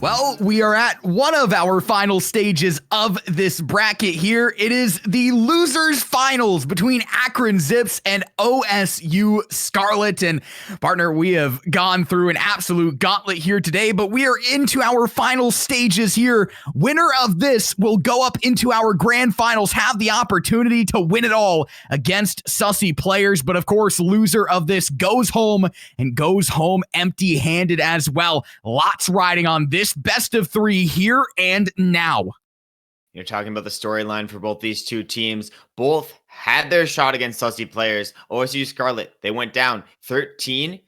Well, we are at one of our final stages of this bracket here. It is the losers finals between Akron Zips and OSU Scarlet. And partner, we have gone through an absolute gauntlet here today, but we are into our final stages here. Winner of this will go up into our grand finals, have the opportunity to win it all against sussy players. But of course, loser of this goes home and goes home empty-handed as well. Lots riding on this best of three here and now. You're talking about the storyline for both these two teams. Both had their shot against sussy players. OSU Scarlet, they went down 13-10.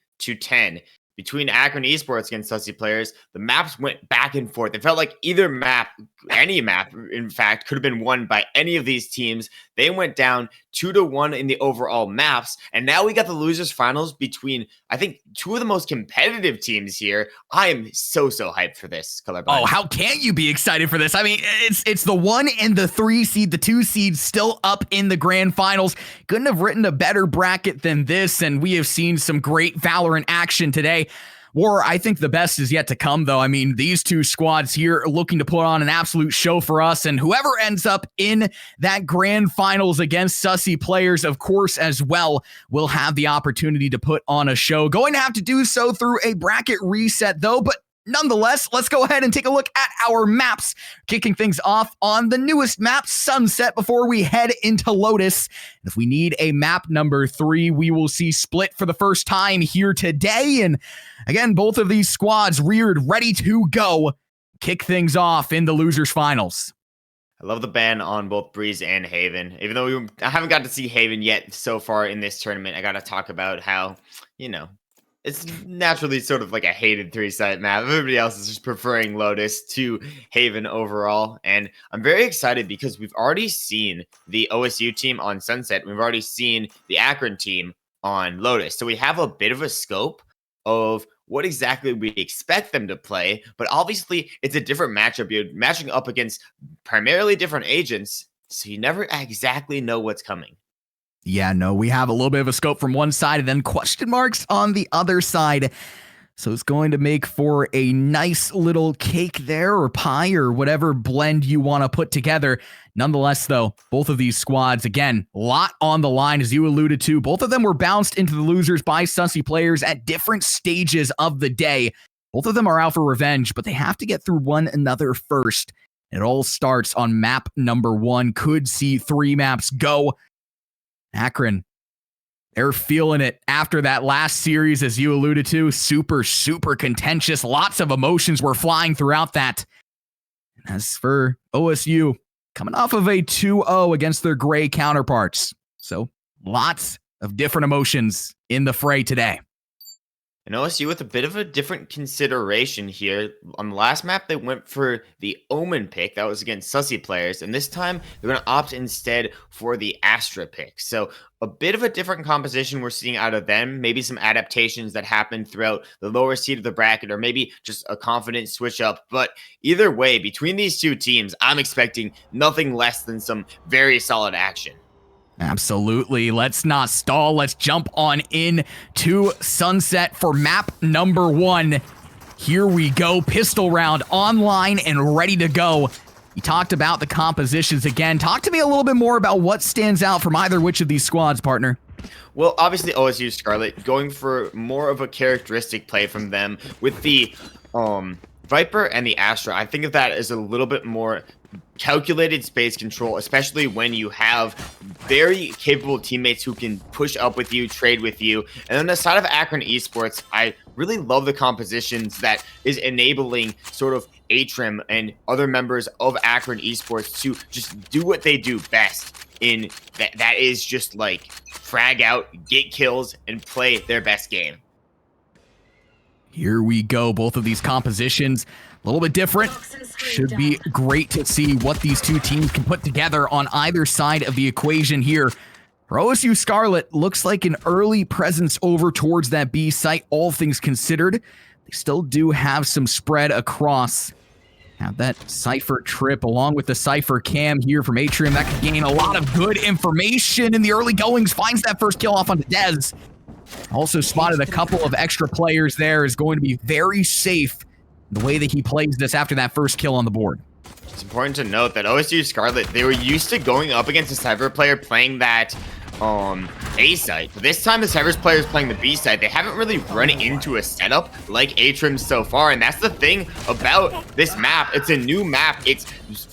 Between Akron Esports against sussy players, the maps went back and forth. It felt like either map, any map, in fact, could have been won by any of these teams. They went down 2-1 in the overall maps. And now we got the losers finals between, I think, two of the most competitive teams here. I am so hyped for this, Colorblind. Oh, how can't you be excited for this? I mean, it's the 1 and the 3 seed, the 2 seed still up in the grand finals. Couldn't have written a better bracket than this, and we have seen some great VALORANT action today. War, I think the best is yet to come, though. I mean, these two squads here are looking to put on an absolute show for us, and whoever ends up in that grand finals against sussy players, of course, as well, will have the opportunity to put on a show. Going to have to do so through a bracket reset, though, but nonetheless, let's go ahead and take a look at our maps. Kicking things off on the newest map, Sunset, before we head into Lotus. If we need a map number 3, we will see Split for the first time here today. And again, both of these squads reared, ready to go. Kick things off in the losers finals. I love the ban on both Breeze and Haven. Even though I haven't got to see Haven yet so far in this tournament, I got to talk about how, it's naturally sort of like a hated 3-site map. Everybody else is just preferring Lotus to Haven overall. And I'm very excited because we've already seen the OSU team on Sunset. We've already seen the Akron team on Lotus. So we have a bit of a scope of what exactly we expect them to play. But obviously, it's a different matchup. You're matching up against primarily different agents. So you never exactly know what's coming. Yeah, no, we have a little bit of a scope from one side and then question marks on the other side. So it's going to make for a nice little cake there, or pie, or whatever blend you want to put together. Nonetheless, though, both of these squads, again, a lot on the line, as you alluded to. Both of them were bounced into the losers by sussy players at different stages of the day. Both of them are out for revenge, but they have to get through one another first. It all starts on map number 1. Could see 3 maps go. Akron, they're feeling it after that last series, as you alluded to. Super contentious. Lots of emotions were flying throughout that. As for OSU, coming off of a 2-0 against their gray counterparts. So lots of different emotions in the fray today. And OSU with a bit of a different consideration here. On the last map, they went for the Omen pick. That was against sussy players. And this time, they're going to opt instead for the Astra pick. So a bit of a different composition we're seeing out of them. Maybe some adaptations that happened throughout the lower seed of the bracket, or maybe just a confident switch up. But either way, between these two teams, I'm expecting nothing less than some very solid action. Absolutely. Let's not stall. Let's jump on in to Sunset for map number 1. Here we go. Pistol round online and ready to go. You talked about the compositions again. Talk to me a little bit more about what stands out from either which of these squads, partner. Well, obviously OSU Scarlet going for more of a characteristic play from them with the Viper and the Astra. I think of that as a little bit more calculated space control, especially when you have very capable teammates who can push up with you, trade with you. And on the side of Akron Esports, I really love the compositions that is enabling sort of Atrim and other members of Akron Esports to just do what they do best in that is just like frag out, get kills, and play their best game. Here we go. Both of these compositions a little bit different. Should be great to see what these two teams can put together on either side of the equation here. For OSU Scarlet, looks like an early presence over towards that B site, all things considered. They still do have some spread across. Have that Cypher trip along with the Cypher cam here from Atrium. That could gain a lot of good information in the early goings. Finds that first kill off onto Dez. Also spotted a couple of extra players there. Is going to be very safe The way that he plays this after that first kill on the board. It's important to note that OSU Scarlet, they were used to going up against a Cyber player playing that A site. But this time the Cyber's player is playing the B site. They haven't really run into a setup like Atrim so far, and that's the thing about this map. It's a new map. It's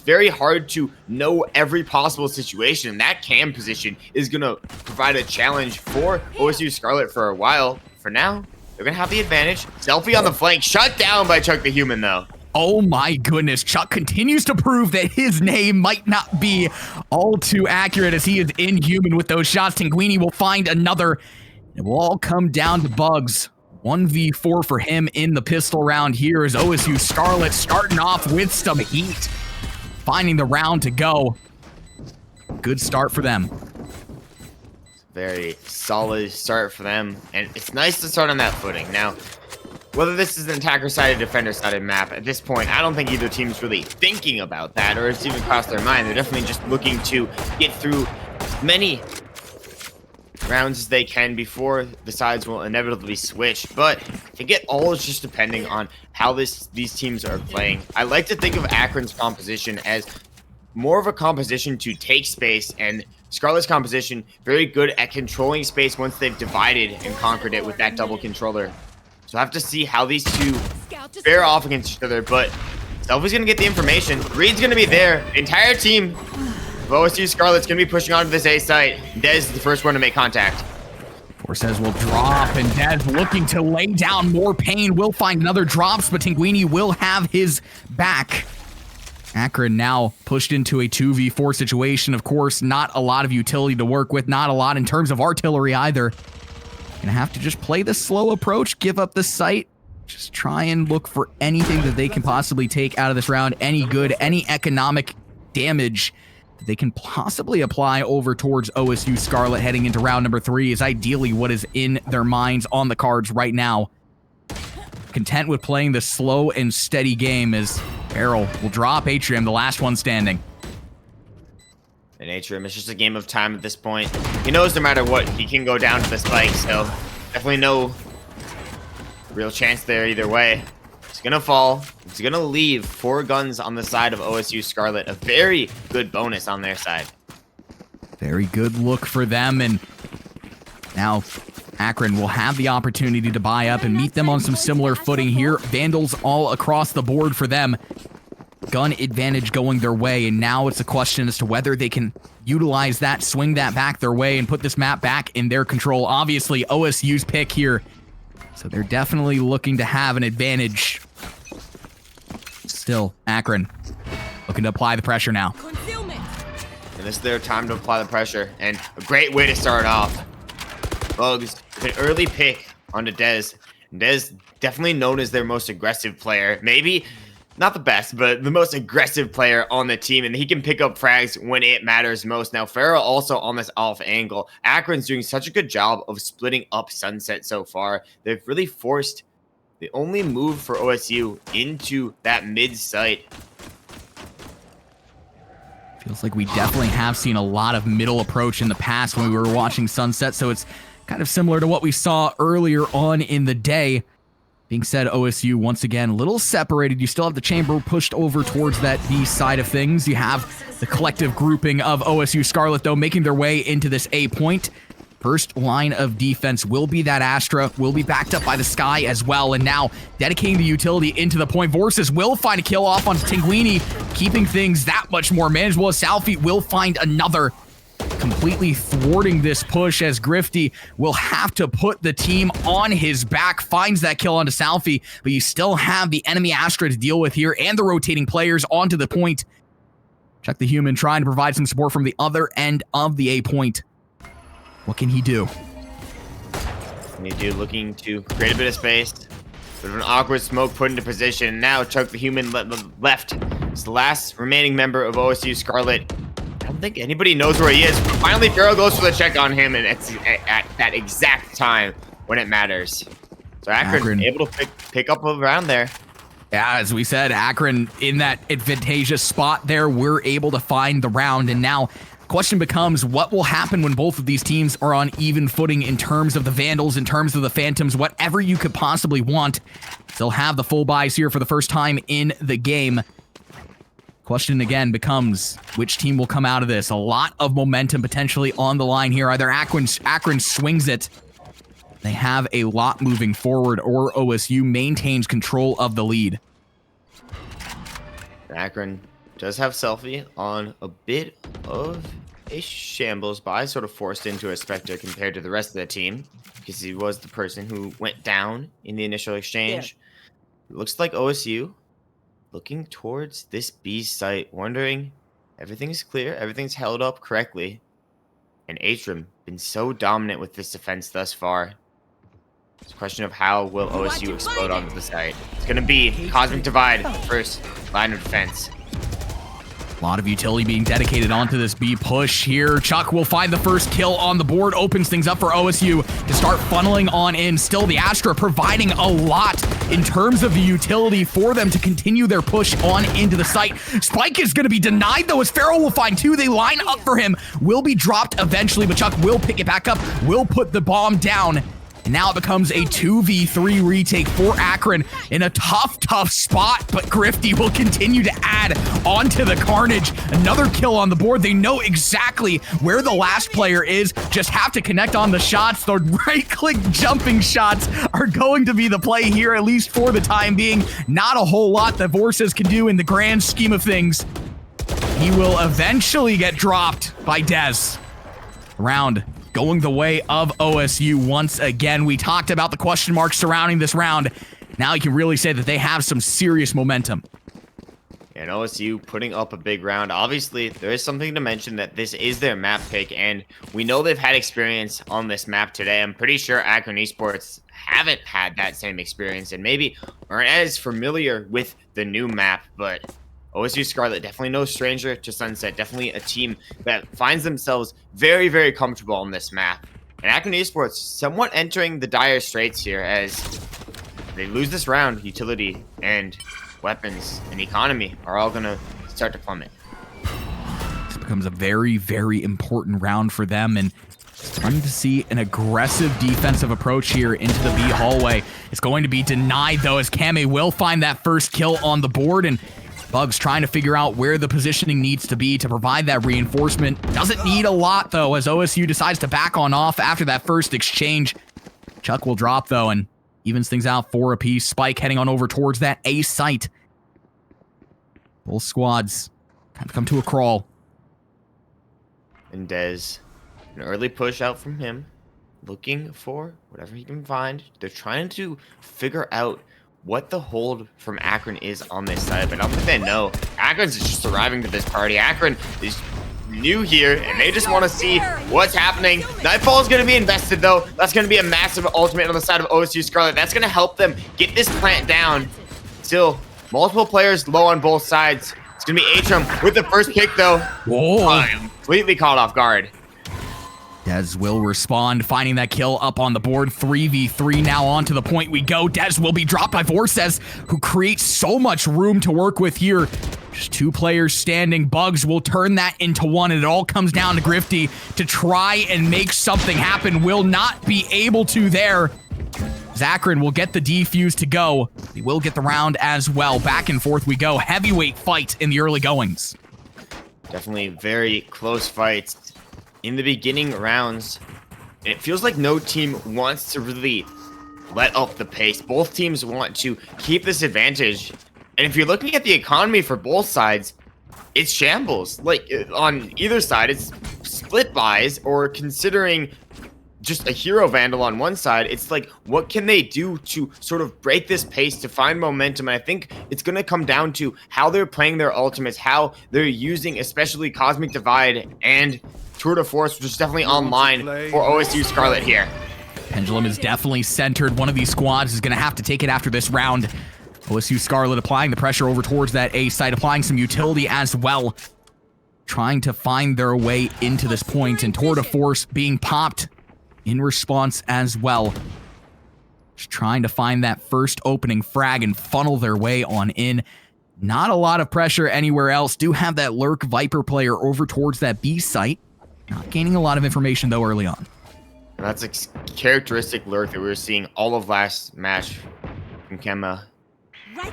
very hard to know every possible situation. That cam position is gonna provide a challenge for OSU Scarlet for a while. For now, they're gonna have the advantage. Selfie on the flank, shut down by Chuck the Human though. Oh my goodness, Chuck continues to prove that his name might not be all too accurate as he is inhuman with those shots. Tinguini will find another. It will all come down to Bugs. 1v4 for him in the pistol round here as OSU Scarlet starting off with some heat. Finding the round to go. Good start for them. Very solid start for them, and it's nice to start on that footing. Now, whether this is an attacker-sided, defender-sided map, at this point, I don't think either team's really thinking about that, or it's even crossed their mind. They're definitely just looking to get through as many rounds as they can before the sides will inevitably switch. But I think it all is just depending on how these teams are playing. I like to think of Akron's composition as more of a composition to take space, and Scarlet's composition very good at controlling space once they've divided and conquered it with that double controller. So I have to see how these two fare off against each other, but Selfie's going to get the information. Reed's going to be there. The entire team of OSU Scarlet's going to be pushing onto this A site. Dez is the first one to make contact. Forces will drop, and Dez looking to lay down more pain. Will find another drops, but Tinguini will have his back. Akron now pushed into a 2v4 situation. Of course, not a lot of utility to work with, not a lot in terms of artillery either. Gonna have to just play the slow approach, give up the site, just try and look for anything that they can possibly take out of this round, any good, any economic damage that they can possibly apply over towards OSU Scarlet heading into round number 3 is ideally what is in their minds on the cards right now. Content with playing the slow and steady game as Barrel will drop Atrium, the last one standing. And Atrium, it's just a game of time at this point. He knows no matter what, he can go down to the spike, so definitely no real chance there either way. He's gonna fall. He's gonna leave 4 guns on the side of OSU Scarlet. A very good bonus on their side. Very good look for them, and now Akron will have the opportunity to buy up and meet them on some similar footing here. Vandals all across the board for them. Gun advantage going their way, and now it's a question as to whether they can utilize that, swing that back their way, and put this map back in their control. Obviously, OSU's pick here, so they're definitely looking to have an advantage. Still, Akron looking to apply the pressure now. And this is their time to apply the pressure, and a great way to start off. Bugs with an early pick onto Dez. Dez definitely known as their most aggressive player. Maybe not the best, but the most aggressive player on the team, and he can pick up frags when it matters most. Now, Farrell also on this off angle. Akron's doing such a good job of splitting up Sunset so far. They've really forced the only move for OSU into that mid site. Feels like we definitely have seen a lot of middle approach in the past when we were watching Sunset, so it's kind of similar to what we saw earlier on in the day. Being said, OSU, once again, a little separated. You still have the chamber pushed over towards that B side of things. You have the collective grouping of OSU Scarlet, though, making their way into this A point. First line of defense will be that Astra, will be backed up by the Sky as well, and now dedicating the utility into the point. Vorsis will find a kill off on Tinguini, keeping things that much more manageable. Salfi will find another, completely thwarting this push as Grifty will have to put the team on his back. Finds that kill onto Salfi, but you still have the enemy Astra to deal with here and the rotating players onto the point. Check the Human trying to provide some support from the other end of the A point. What can he do? Looking to create a bit of space. Bit of an awkward smoke put into position. Now Chuck the Human left. It's the last remaining member of OSU Scarlet. I don't think anybody knows where he is. But finally, Farrell goes for the check on him, and it's at that exact time when it matters. So Akron able to pick up around there. Yeah, as we said, Akron in that advantageous spot there, we're able to find the round, and now Question becomes, what will happen when both of these teams are on even footing in terms of the Vandals, in terms of the Phantoms, whatever you could possibly want. They'll have the full buys here for the first time in the game. Question again becomes, which team will come out of this? A lot of momentum potentially on the line here. Either Akron swings it. They have a lot moving forward, or OSU maintains control of the lead. Akron does have Selfie on a bit of a shambles buy, sort of forced into a Spectre compared to the rest of the team, because he was the person who went down in the initial exchange. Yeah. It looks like OSU looking towards this B site, wondering everything's clear, everything's held up correctly, and Atrum been so dominant with this defense thus far. It's a question of how will OSU explode onto the site. It's going to be Cosmic Divide, first line of defense. A lot of utility being dedicated onto this B push here. Chuck will find the first kill on the board, opens things up for OSU to start funneling on in. Still, the Astra providing a lot in terms of the utility for them to continue their push on into the site. Spike is going to be denied, though, as Farrell will find two. They line up for him. Will be dropped eventually, but Chuck will pick it back up, will put the bomb down. Now it becomes a 2v3 retake for Akron in a tough spot, but Grifty will continue to add onto the carnage. Another kill on the board. They know exactly where the last player is, just have to connect on the shots. The right-click jumping shots are going to be the play here, at least for the time being. Not a whole lot that Vorses can do in the grand scheme of things. He will eventually get dropped by Dez. Round going the way of OSU once again. We talked about the question marks surrounding this round. Now you can really say that they have some serious momentum. And OSU putting up a big round. Obviously, there is something to mention that this is their map pick, and we know they've had experience on this map today. I'm pretty sure Akron Esports haven't had that same experience and maybe aren't as familiar with the new map, but OSU Scarlet, definitely no stranger to Sunset. Definitely a team that finds themselves very, very comfortable on this map. And Akron Esports somewhat entering the dire straits here as they lose this round. Utility and weapons and economy are all going to start to plummet. This becomes a very, very important round for them, and starting to see an aggressive defensive approach here into the B hallway. It's going to be denied, though, as Kame will find that first kill on the board, and Bugs trying to figure out where the positioning needs to be to provide that reinforcement. Doesn't need a lot, though, as OSU decides to back on off after that first exchange. Chuck will drop, though, and evens things out 4 apiece. Spike heading on over towards that A site. Both squads kind of come to a crawl. And Dez, an early push out from him, looking for whatever he can find. They're trying to figure out what the hold from Akron is on this side, but I don't think they know. Akron's just arriving to this party. Akron is new here, and they just want to see what's happening. Nightfall is going to be invested, though. That's going to be a massive ultimate on the side of OSU Scarlet. That's going to help them get this plant down. Still, multiple players low on both sides. It's going to be Atrum with the first pick, though. Whoa. Completely caught off guard. Dez will respond, finding that kill up on the board. 3v3 now on to the point we go. Dez will be dropped by Vorses, who creates so much room to work with here. Just 2 players standing. Bugs will turn that into 1, and it all comes down to Grifty to try and make something happen. Will not be able to there. Akron will get the defuse to go. He will get the round as well. Back and forth we go. Heavyweight fight in the early goings. Definitely very close fights in the beginning rounds. It feels like no team wants to really let up the pace. Both teams want to keep this advantage. And if you're looking at the economy for both sides, it's shambles. Like, on either side, it's split buys, or considering just a hero vandal on one side, it's like, what can they do to sort of break this pace, to find momentum? And I think it's going to come down to how they're playing their ultimates, how they're using especially Cosmic Divide and Tour de Force, which is definitely online for OSU Scarlet here. Pendulum is definitely centered. One of these squads is going to have to take it after this round. OSU Scarlet applying the pressure over towards that A site, applying some utility as well. Trying to find their way into this point, and Tour de Force being popped in response as well. Just trying to find that first opening frag and funnel their way on in. Not a lot of pressure anywhere else. Do have that Lurk Viper player over towards that B site. Not gaining a lot of information, though, early on. And that's a characteristic Lurk that we were seeing all of last match from Kemba.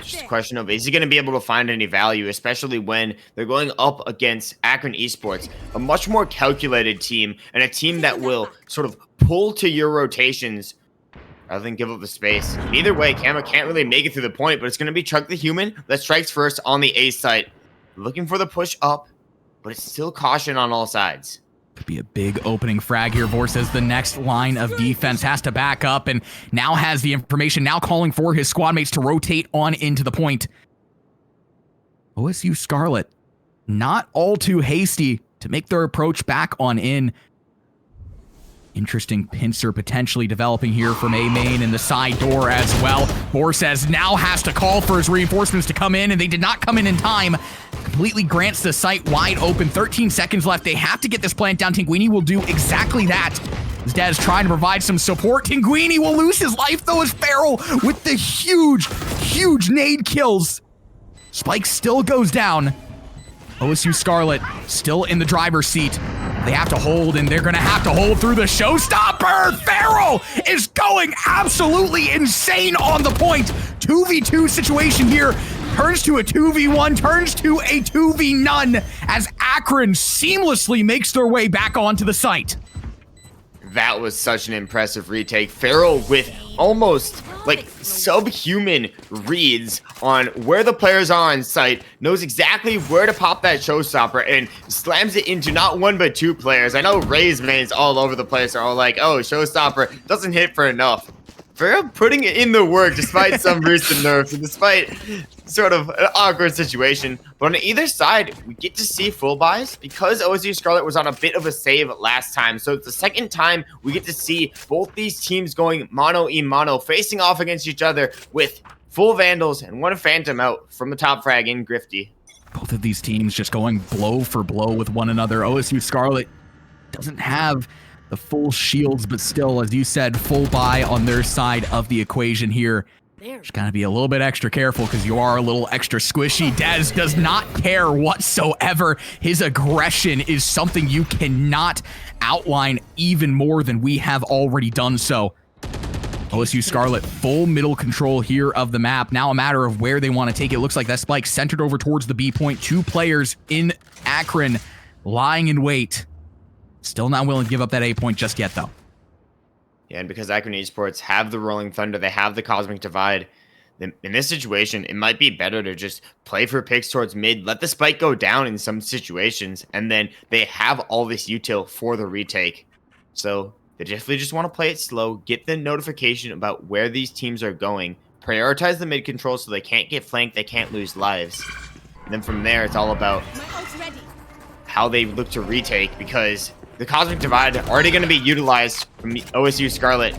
Just a question of, is he going to be able to find any value, especially when they're going up against Akron Esports, a much more calculated team, and a team that will sort of pull to your rotations rather than give up the space. Either way, Kemba can't really make it through the point, but it's going to be Chuck the Human that strikes first on the A site. Looking for the push up, but it's still caution on all sides. Could be a big opening frag here. Vor says the next line of defense has to back up and now has the information, now calling for his squad mates to rotate on into the point. OSU Scarlet, not all too hasty to make their approach back on in. Interesting pincer potentially developing here from A main and the side door as well. Vor says now has to call for his reinforcements to come in, and they did not come in time. Completely grants the site wide open. 13 seconds left. They have to get this plant down. Tinguini will do exactly that. His dad's trying to provide some support. Tinguini will lose his life, though, as Farrell with the huge nade kills. Spike still goes down. OSU Scarlet still in the driver's seat. They have to hold, and they're going to have to hold through the showstopper. Farrell is going absolutely insane on the point. 2v2 situation here. Turns to a 2v1, turns to a 2v none as Akron seamlessly makes their way back onto the site. That was such an impressive retake. Farrell with almost like subhuman reads on where the players are on site, knows exactly where to pop that showstopper and slams it into not one but two players. I know Ray's mains all over the place are all like, oh, showstopper doesn't hit for enough. Farrell putting it in the work despite some recent nerfs and despite sort of an awkward situation. But on either side, we get to see full buys because OSU Scarlet was on a bit of a save last time. So it's the second time we get to see both these teams going mono-e-mono, facing off against each other with full Vandals and one Phantom out from the top frag in Grifty. Both of these teams just going blow for blow with one another. OSU Scarlet doesn't have the full shields, but still, as you said, full buy on their side of the equation here. Just gotta be a little bit extra careful because you are a little extra squishy. Dez does not care whatsoever. His aggression is something you cannot outline even more than we have already done so. OSU Scarlet, full middle control here of the map. Now a matter of where they want to take it. Looks like that spike centered over towards the B point. Two players in Akron lying in wait. Still not willing to give up that A point just yet, though. Yeah, and because Akron Esports have the Rolling Thunder, they have the Cosmic Divide. In this situation, it might be better to just play for picks towards mid, let the spike go down in some situations, and then they have all this util for the retake. So they definitely just want to play it slow, get the notification about where these teams are going, prioritize the mid control so they can't get flanked, they can't lose lives. And then from there, it's all about how they look to retake, because the Cosmic Divide already going to be utilized from the OSU Scarlet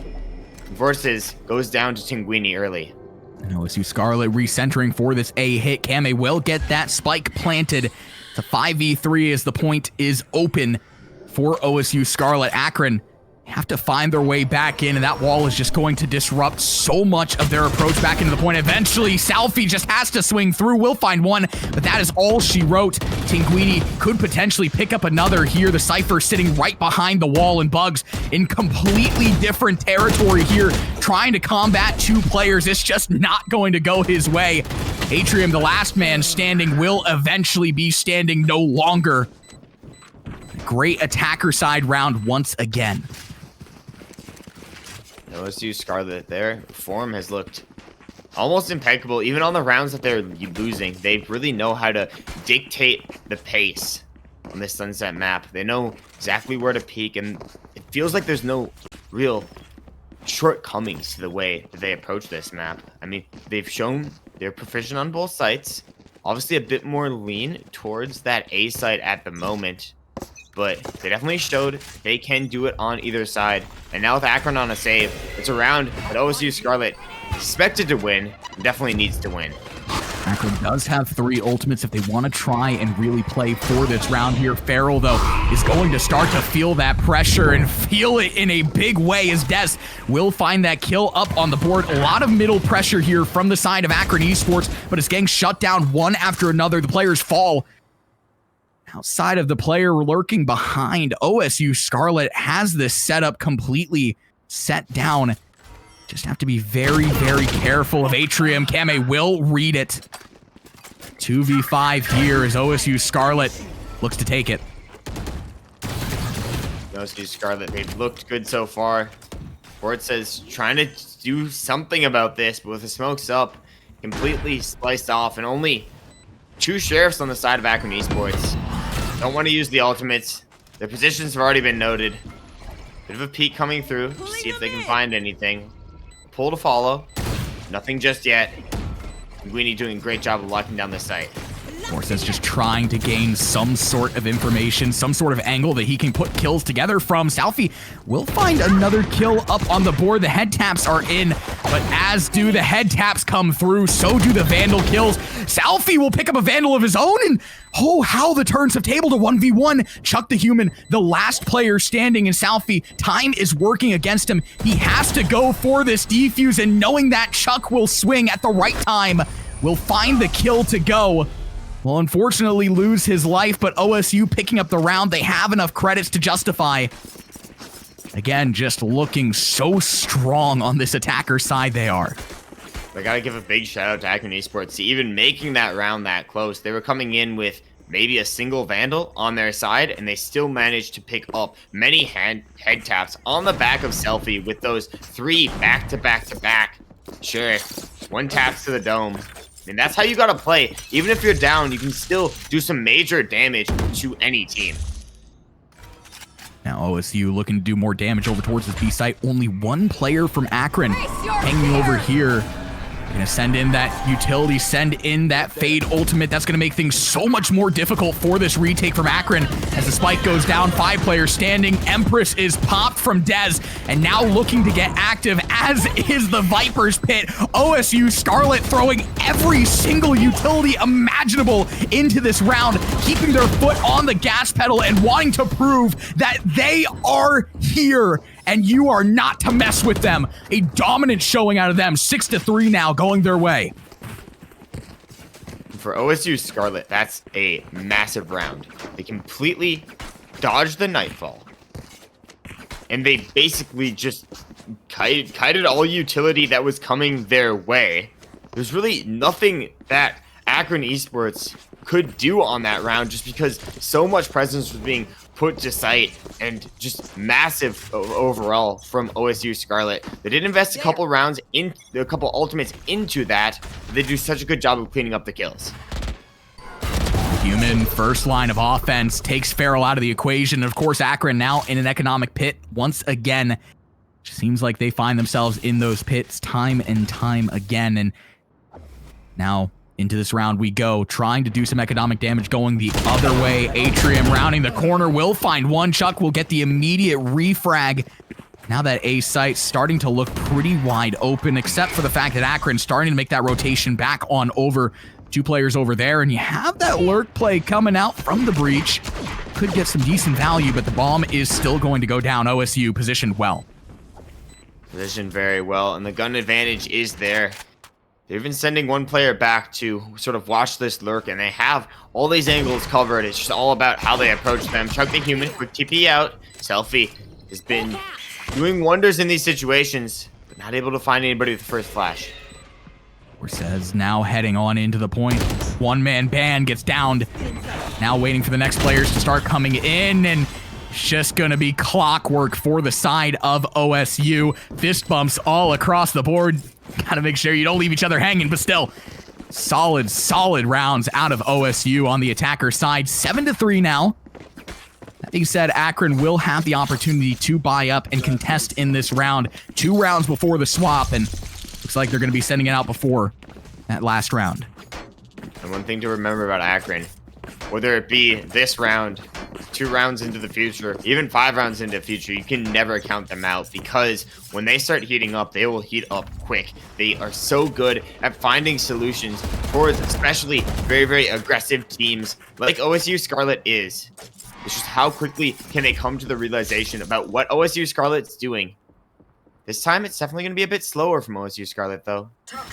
versus goes down to Tinguini early. And OSU Scarlet recentering for this A hit. Kame will get that spike planted. It's a 5v3 as the point is open for OSU Scarlet. Akron have to find their way back in, and that wall is just going to disrupt so much of their approach back into the point. Eventually, Salfi just has to swing through. Will find one, but that is all she wrote. Tinguini could potentially pick up another here. The Cypher sitting right behind the wall, and Bugs in completely different territory here, trying to combat two players. It's just not going to go his way. Atrium, the last man standing, will eventually be standing no longer. Great attacker side round once again. OSU Scarlet, their form has looked almost impeccable. Even on the rounds that they're losing, they really know how to dictate the pace on this Sunset map. They know exactly where to peak, and it feels like there's no real shortcomings to the way that they approach this map. I mean, they've shown they're proficient on both sites. Obviously a bit more lean towards that A site at the moment, but they definitely showed they can do it on either side. And now with Akron on a save, it's a round that OSU Scarlet expected to win, and definitely needs to win. Akron does have 3 ultimates if they want to try and really play for this round here. Feral, though, is going to start to feel that pressure and feel it in a big way as Dez will find that kill up on the board. A lot of middle pressure here from the side of Akron Esports, but it's getting shut down one after another. The players fall. Outside of the player lurking behind, OSU Scarlet has this setup completely set down. Just have to be very, very careful of Atrium. Kame will read it. 2v5 here as OSU Scarlet looks to take it. OSU Scarlet, they've looked good so far. Fort says trying to do something about this, but with the smokes up, completely sliced off, and only 2 sheriffs on the side of Akron Esports. Don't want to use the ultimates. Their positions have already been noted. Bit of a peek coming through to see if they can find anything. Pull to follow. Nothing just yet. Guini doing a great job of locking down this site. Forces just trying to gain some sort of information, some sort of angle that he can put kills together from. Salfi will find another kill up on the board. The head taps are in, but as do the head taps come through, so do the Vandal kills. Salfi will pick up a Vandal of his own, and oh, how the turns have tabled a 1v1. Chuck the Human, the last player standing, and Salfi, time is working against him. He has to go for this defuse, and knowing that Chuck will swing at the right time, will find the kill to go. Will unfortunately lose his life, but OSU picking up the round. They have enough credits to justify. Again, just looking so strong on this attacker side they are. I gotta give a big shout out to Akron Esports. Even making that round that close, they were coming in with maybe a single Vandal on their side, and they still managed to pick up many head taps on the back of Selfie with those 3 back-to-back-to-back. Sure, 1 taps to the dome. I mean, that's how you gotta play. Even if you're down, you can still do some major damage to any team. Now OSU looking to do more damage over towards this B site. Only 1 player from Akron hanging over here. Gonna send in that utility, send in that Fade ultimate. That's gonna make things so much more difficult for this retake from Akron. As the spike goes down, 5 players standing. Empress is popped from Dez, and now looking to get active, as is the Viper's Pit. OSU Scarlet throwing every single utility imaginable into this round, keeping their foot on the gas pedal and wanting to prove that they are here. And you are not to mess with them. A dominant showing out of them. 6-3 now, going their way. For OSU Scarlet, that's a massive round. They completely dodged the Nightfall. And they basically just kited all utility that was coming their way. There's really nothing that Akron Esports could do on that round, just because so much presence was being put to sight, and just massive overall from OSU Scarlet. They did invest a couple rounds in a couple ultimates into that, but they do such a good job of cleaning up the kills. Human first line of offense takes Feral out of the equation. Of course, Akron now in an economic pit once again. Seems like they find themselves in those pits time and time again, and now into this round we go, trying to do some economic damage going the other way. Atrium rounding the corner, will find one. Chuck will get the immediate refrag. Now that A site starting to look pretty wide open, except for the fact that Akron's starting to make that rotation back on over. 2 players over there, and you have that lurk play coming out from the breach. Could get some decent value, but the bomb is still going to go down. OSU positioned well. Positioned very well, and the gun advantage is there. They're even sending 1 player back to sort of watch this lurk, and they have all these angles covered. It's just all about how they approach them. Chuck the Human, quick TP out. Selfie has been doing wonders in these situations, but not able to find anybody with the first flash. Says now heading on into the point. 1-man ban gets downed. Now waiting for the next players to start coming in, and it's just gonna be clockwork for the side of OSU. Fist bumps all across the board. Gotta make sure you don't leave each other hanging, but still, solid rounds out of OSU on the attacker side. 7-3 now. That being said, Akron will have the opportunity to buy up and contest in this round. 2 rounds before the swap, and looks like they're going to be sending it out before that last round. And one thing to remember about Akron, whether it be this round 2 rounds into the future, even 5 rounds into the future, you can never count them out, because when they start heating up, they will heat up quick. They are so good at finding solutions towards especially very, very aggressive teams like OSU Scarlet is. It's just how quickly can they come to the realization about what OSU Scarlet's doing. This time, it's definitely going to be a bit slower from OSU Scarlet, though.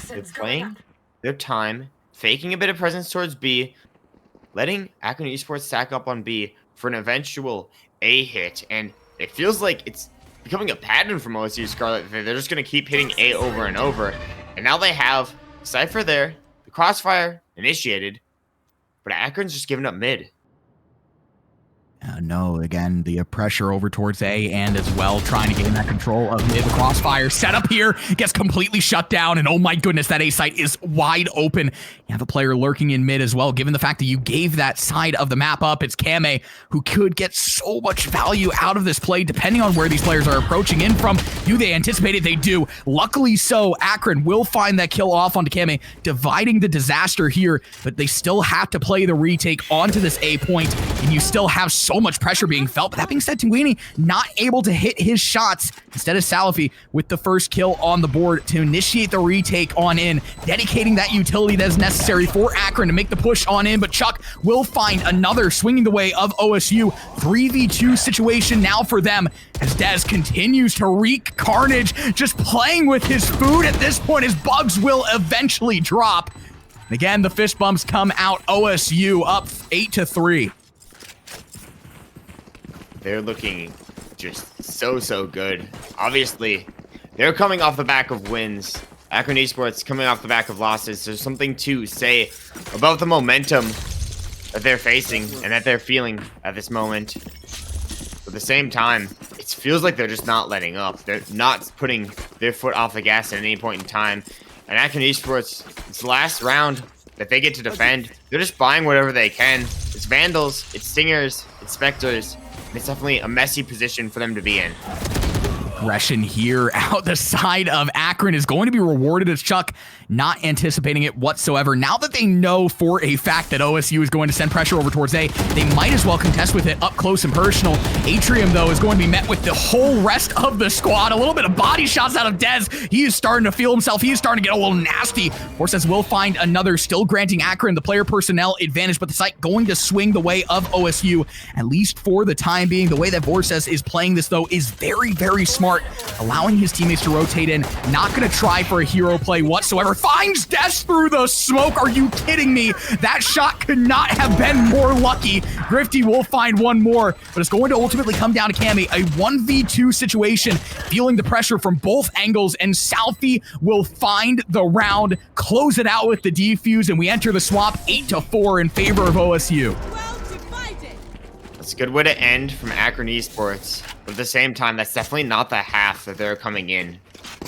They're playing their time, faking a bit of presence towards B, letting Akron Esports stack up on B for an eventual A hit. And it feels like it's becoming a pattern from OSU Scarlet. They're just going to keep hitting A over and over. And now they have Cypher there, the crossfire initiated, but Akron's just giving up mid. No, again, the pressure over towards A, and as well trying to gain that control of mid. The crossfire setup here gets completely shut down, and oh my goodness, that A site is wide open. You have a player lurking in mid as well. Given the fact that you gave that side of the map up, it's Kame who could get so much value out of this play depending on where these players are approaching in from. Do they anticipate it? They do. Luckily so, Akron will find that kill off onto Kame, dividing the disaster here, but they still have to play the retake onto this A point, and you still have so much pressure being felt. But that being said, Tinguini not able to hit his shots. Instead of Salafi with the first kill on the board to initiate the retake on in, dedicating that utility that is necessary for Akron to make the push on in. But Chuck will find another swinging the way of OSU. 3v2 situation now for them as Dez continues to wreak carnage, just playing with his food at this point. His bugs will eventually drop. Again, the fist bumps come out. OSU up 8-3. They're looking just so good. Obviously, they're coming off the back of wins. Akron Esports coming off the back of losses. There's something to say about the momentum that they're facing and that they're feeling at this moment. But at the same time, it feels like they're just not letting up. They're not putting their foot off the gas at any point in time. And Akron Esports, it's the last round that they get to defend. They're just buying whatever they can. It's Vandals, it's Stingers, it's Spectres. It's definitely a messy position for them to be in. Aggression here out the side of Akron is going to be rewarded as Chuck not anticipating it whatsoever. Now that they know for a fact that OSU is going to send pressure over towards A, they might as well contest with it up close and personal. Atrium, though, is going to be met with the whole rest of the squad. A little bit of body shots out of Dez. He is starting to feel himself. He is starting to get a little nasty. Forces will find another, still granting Akron the player personnel advantage, but the site going to swing the way of OSU, at least for the time being. The way that Vorses is playing this, though, is very, very smart. Allowing his teammates to rotate in. Not going to try for a hero play whatsoever. Finds Death through the smoke. Are you kidding me? That shot could not have been more lucky. Grifty will find one more, but it's going to ultimately come down to Kami. A 1v2 situation, feeling the pressure from both angles, and Southie will find the round, close it out with the defuse, and we enter the swap 8-4 in favor of OSU. That's a good way to end from Akron Esports. But at the same time, that's definitely not the half that they're coming in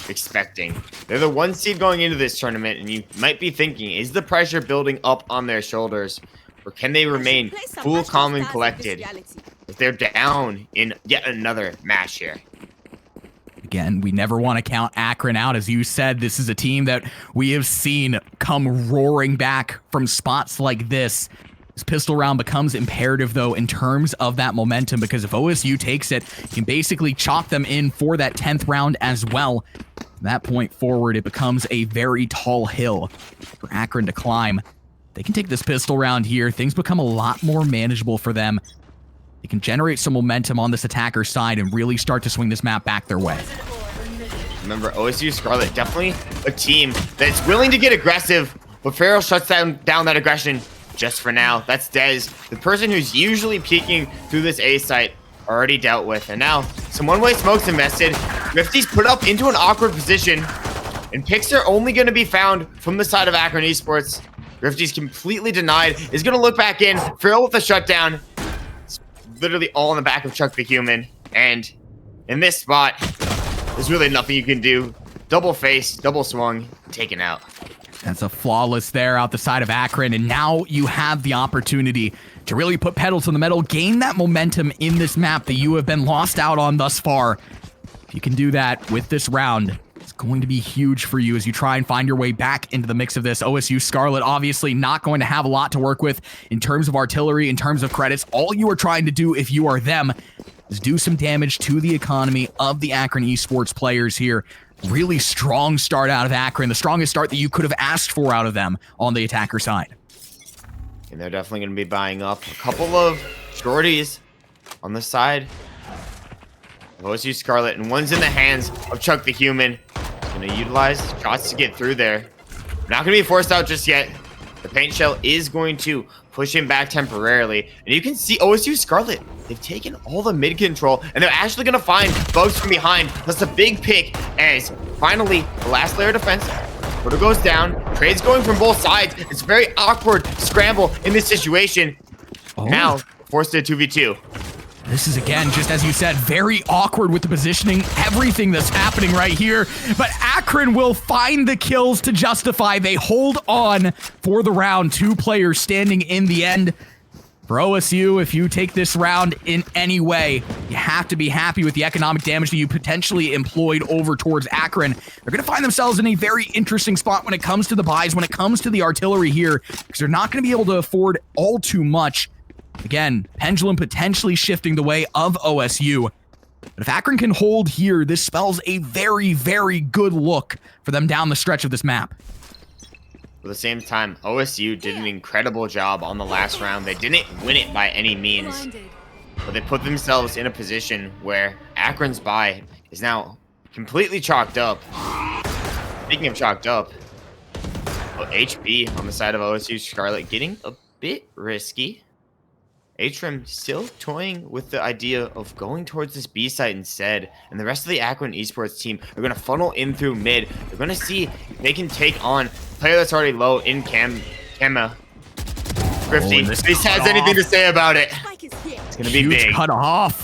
expecting. They're the 1 seed going into this tournament, and you might be thinking, is the pressure building up on their shoulders? Or can they remain cool, calm, and collected if they're down in yet another match here? Again, we never want to count Akron out. As you said, this is a team that we have seen come roaring back from spots like this. This pistol round becomes imperative, though, in terms of that momentum, because if OSU takes it, you can basically chalk them in for that 10th round as well. From that point forward, it becomes a very tall hill for Akron to climb. They can take this pistol round here. Things become a lot more manageable for them. They can generate some momentum on this attacker side and really start to swing this map back their way. Remember, OSU Scarlet, definitely a team that's willing to get aggressive, but Farrell shuts down that aggression. Just for now. That's Dez, the person who's usually peeking through this A site, already dealt with. And now, some one-way smokes invested. Rifty's put up into an awkward position, and picks are only going to be found from the side of Akron Esports. Rifty's completely denied. Is going to look back in. Farrell with the shutdown. It's literally all in the back of Chuck the Human. And in this spot, there's really nothing you can do. Double face, double swung, taken out. That's a flawless there out the side of Akron, and now you have the opportunity to really put pedal to the metal, gain that momentum in this map that you have been lost out on thus far. If you can do that with this round, going to be huge for you as you try and find your way back into the mix of this. OSU Scarlet obviously not going to have a lot to work with in terms of artillery, in terms of credits. All you are trying to do if you are them is do some damage to the economy of the Akron Esports players here. Really strong start out of Akron, the strongest start that you could have asked for out of them on the attacker side. And they're definitely going to be buying up a couple of shorties on the side of OSU Scarlet, and one's in the hands of Chuck the Human. Going to utilize shots to get through there. Not going to be forced out just yet. The paint shell is going to push him back temporarily. And you can see OSU Scarlet, they've taken all the mid control, and they're actually going to find bugs from behind. That's a big pick as finally the last layer of defense. Porter goes down. Trades going from both sides. It's a very awkward scramble in this situation. Now, forced to 2v2. This is, again, just as you said, very awkward with the positioning, everything that's happening right here. But Akron will find the kills to justify. They hold on for the round. 2 players standing in the end. For OSU, if you take this round in any way, you have to be happy with the economic damage that you potentially employed over towards Akron. They're going to find themselves in a very interesting spot when it comes to the buys, when it comes to the artillery here, because they're not going to be able to afford all too much. Again, pendulum potentially shifting the way of OSU. But if Akron can hold here, this spells a very, very good look for them down the stretch of this map. At the same time, OSU did an incredible job on the last round. They didn't win it by any means, but they put themselves in a position where Akron's buy is now completely chalked up. Speaking of chalked up, HP on the side of OSU Scarlet getting a bit risky. Atrim still toying with the idea of going towards this B site instead, and the rest of the Akron Esports team are going to funnel in through mid. They're going to see if they can take on a player that's already low in Kemma. Grifty, if he has anything to say about it, it's going to be big. Cut off.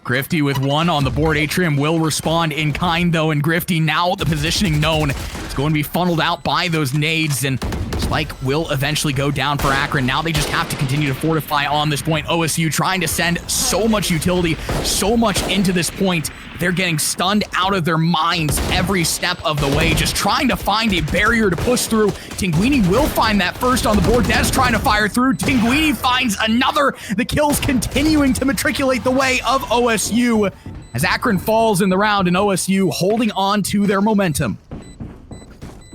Grifty with 1 on the board. Atrium will respond in kind, though, and Grifty, now the positioning known, is going to be funneled out by those nades, and Spike will eventually go down for Akron. Now they just have to continue to fortify on this point. OSU trying to send so much utility, so much into this point. They're getting stunned out of their minds every step of the way, just trying to find a barrier to push through. Tinguini will find that first on the board. Dez trying to fire through. Tinguini finds another. The kills continuing to matriculate the way of OSU as Akron falls in the round, and OSU holding on to their momentum.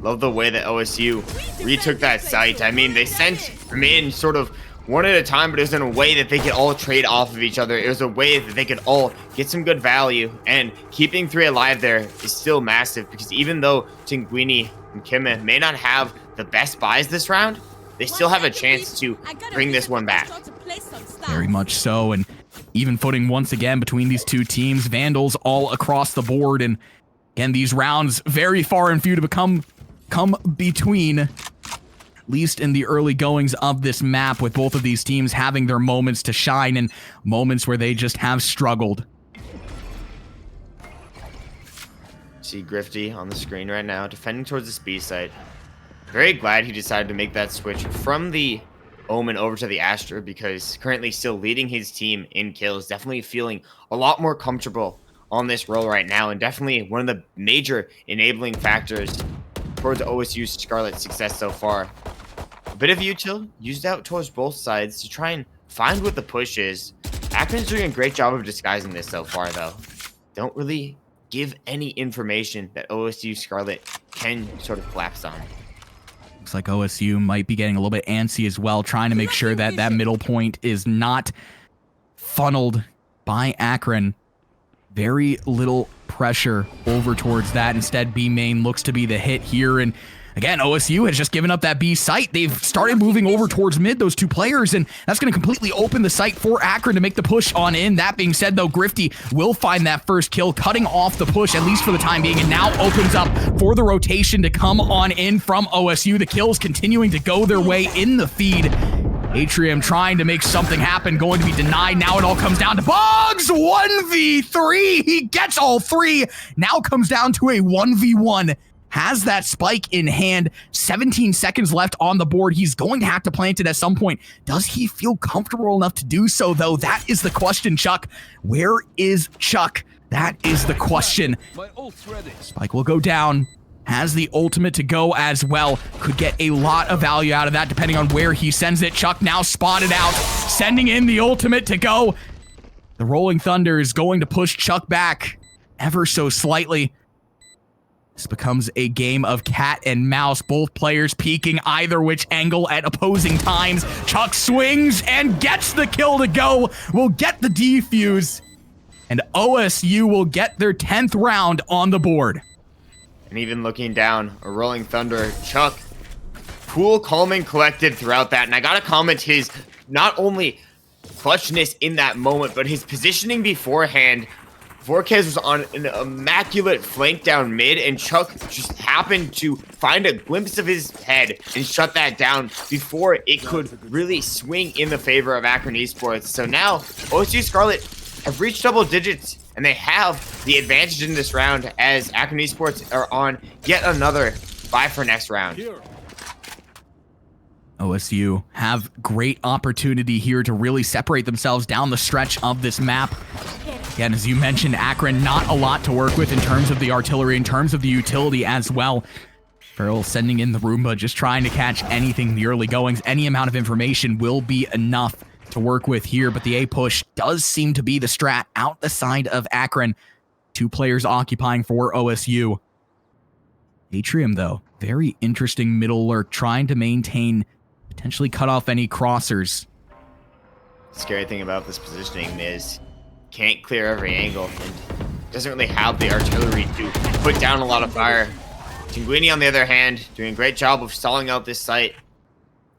Love the way that OSU retook that site. I mean, they sent them in sort of one at a time, but it was in a way that they could all trade off of each other. It was a way that they could all get some good value, and keeping 3 alive there is still massive, because even though Tinguini and Kimme may not have the best buys this round, they still have a chance to bring this one back. Very much so, and even footing once again between these 2 teams. Vandals all across the board, and again, these rounds very far and few to come between, at least in the early goings of this map, with both of these teams having their moments to shine and moments where they just have struggled. See Grifty on the screen right now, defending towards this B site. Very glad he decided to make that switch from the Omen over to the Astra, because currently still leading his team in kills. Definitely feeling a lot more comfortable on this role right now, and definitely one of the major enabling factors towards OSU's Scarlet success so far. A bit of util used out towards both sides to try and find what the push is. Akron's doing a great job of disguising this so far, though. Don't really give any information that OSU Scarlet can sort of collapse on. Looks like OSU might be getting a little bit antsy as well, trying to make sure that that middle point is not funneled by Akron. Very little pressure over towards that. Instead, B main looks to be the hit here. And again, OSU has just given up that B site. They've started moving over towards mid, those 2 players, and that's going to completely open the site for Akron to make the push on in. That being said, though, Grifty will find that first kill, cutting off the push, at least for the time being, and now opens up for the rotation to come on in from OSU. The kills continuing to go their way in the feed. Atrium trying to make something happen, going to be denied. Now it all comes down to Bugs. 1v3. He gets all 3. Now comes down to a 1v1. Has that spike in hand. 17 seconds left on the board. He's going to have to plant it at some point. Does he feel comfortable enough to do so, though? That is the question, Chuck. Where is Chuck? That is the question. Spike will go down. Has the ultimate to go as well. Could get a lot of value out of that depending on where he sends it. Chuck now spotted out, sending in the ultimate to go. The Rolling Thunder is going to push Chuck back ever so slightly. This becomes a game of cat and mouse, both players peeking either which angle at opposing times. Chuck swings and gets the kill to go. Will get the defuse, and OSU will get their 10th round on the board. And even looking down, a Rolling Thunder, Chuck, cool, calm, and collected throughout that. And I gotta comment his not only clutchness in that moment, but his positioning beforehand. Vorkez was on an immaculate flank down mid, and Chuck just happened to find a glimpse of his head and shut that down before it could really swing in the favor of Akron Esports. So now, OSU Scarlet have reached double digits, and they have the advantage in this round as Akron Esports are on yet another bye for next round. OSU have great opportunity here to really separate themselves down the stretch of this map. Again, as you mentioned, Akron, not a lot to work with in terms of the artillery, in terms of the utility as well. Farrell sending in the Roomba, just trying to catch anything in the early goings. Any amount of information will be enough to work with here, but the A push does seem to be the strat out the side of Akron. 2 players occupying for OSU. Atrium, though, very interesting middle lurk, trying to maintain, potentially cut off any crossers. Scary thing about this positioning is can't clear every angle and doesn't really have the artillery to put down a lot of fire. Tinguini, on the other hand, doing a great job of stalling out this site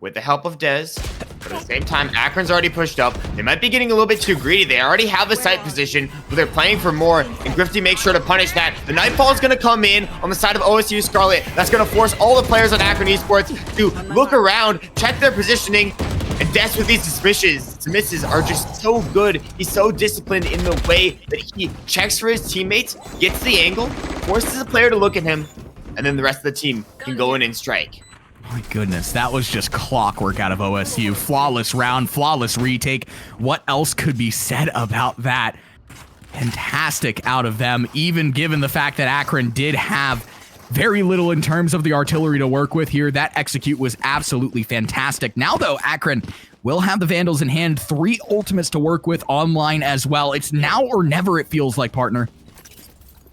with the help of Dez. But at the same time, Akron's already pushed up. They might be getting a little bit too greedy. They already have the site position, but they're playing for more, and Grifty makes sure to punish that. The Nightfall is going to come in on the side of OSU Scarlet. That's going to force all the players on Akron Esports to look around, check their positioning, and Des with these dismisses are just so good. He's so disciplined in the way that he checks for his teammates, gets the angle, forces the player to look at him, and then the rest of the team can go in and strike. My goodness, that was just clockwork out of OSU. Flawless round, flawless retake. What else could be said about that? Fantastic out of them, even given the fact that Akron did have very little in terms of the artillery to work with here. That execute was absolutely fantastic. Now, though, Akron will have the Vandals in hand. 3 ultimates to work with online as well. It's now or never, it feels like, partner.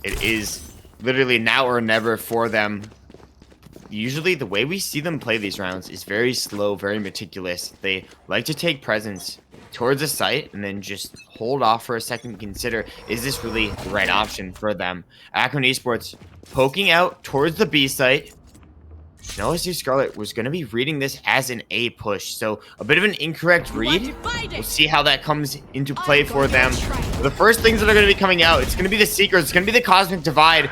It is literally now or never for them. Usually the way we see them play these rounds is very slow, very meticulous. They like to take presence towards a site and then just hold off for a second and consider, is this really the right option for them? Akron Esports poking out towards the B site. OSU Scarlet was going to be reading this as an A push, so a bit of an incorrect read. We'll see how that comes into play for them. But the first things that are going to be coming out, it's going to be the Seekers, it's going to be the Cosmic Divide,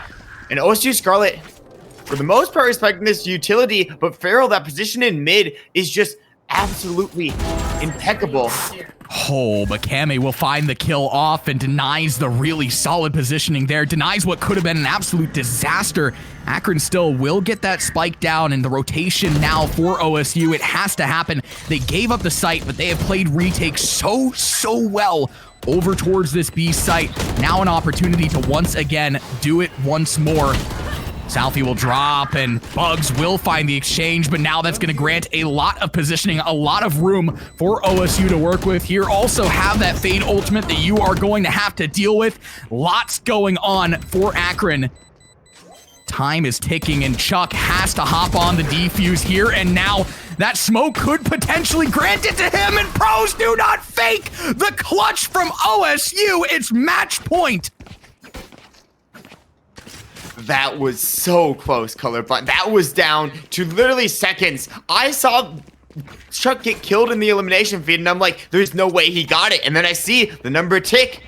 and OSU Scarlet, for the most part, respecting this utility, but Farrell, that position in mid is just absolutely impeccable. Oh, but Kame will find the kill off and denies the really solid positioning there. Denies what could have been an absolute disaster. Akron still will get that spike down, and the rotation now for OSU, it has to happen. They gave up the site, but they have played retake so well over towards this B site. Now an opportunity to once again do it once more. Southie will drop, and Bugs will find the exchange, but now that's going to grant a lot of positioning, a lot of room for OSU to work with here. Also have that Fade ultimate that you are going to have to deal with. Lots going on for Akron. Time is ticking, and Chuck has to hop on the defuse here, and now that smoke could potentially grant it to him, and pros do not fake the clutch from OSU. It's match point. That was so close, Color, but that was down to literally seconds. I saw Chuck get killed in the elimination feed, and I'm like, there's no way he got it. And then I see the number tick.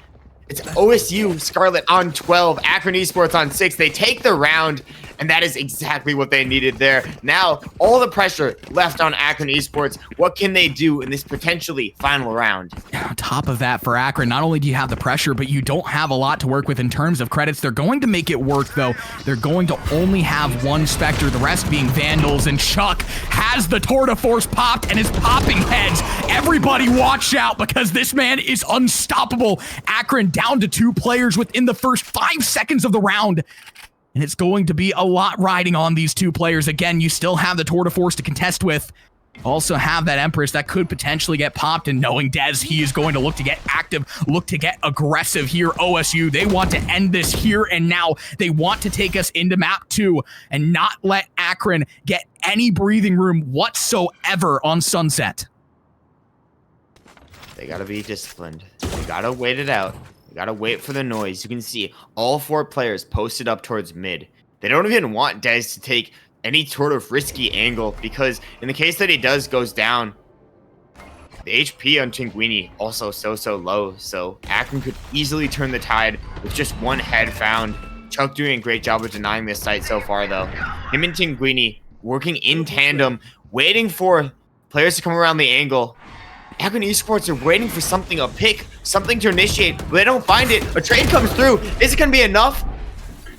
It's OSU Scarlet on 12, Akron Esports on 6. They take the round, and that is exactly what they needed there. Now, all the pressure left on Akron Esports. What can they do in this potentially final round? On top of that, for Akron, not only do you have the pressure, but you don't have a lot to work with in terms of credits. They're going to make it work, though. They're going to only have one Spectre, the rest being Vandals, and Chuck has the Tour de Force popped and is popping heads. Everybody watch out, because this man is unstoppable. Akron down to 2 players within the first 5 seconds of the round. And it's going to be a lot riding on these 2 players. Again, you still have the Tour de Force to contest with. Also have that Empress that could potentially get popped, and knowing Dez, he is going to look to get active, look to get aggressive here. OSU, they want to end this here and now. They want to take us into map 2 and not let Akron get any breathing room whatsoever on Sunset. They gotta be disciplined. They gotta wait it out. They gotta wait for the noise. You can see all 4 players posted up towards mid. They don't even want Dez to take any sort of risky angle, because in the case that he goes down, the HP on Tinguini also so low, so Akron could easily turn the tide with just 1 head found. Chuck doing a great job of denying this site so far, though. Him and Tinguini working in tandem, waiting for players to come around the angle. Akron Esports are waiting for something, a pick, something to initiate, but they don't find it. A trade comes through. Is it going to be enough?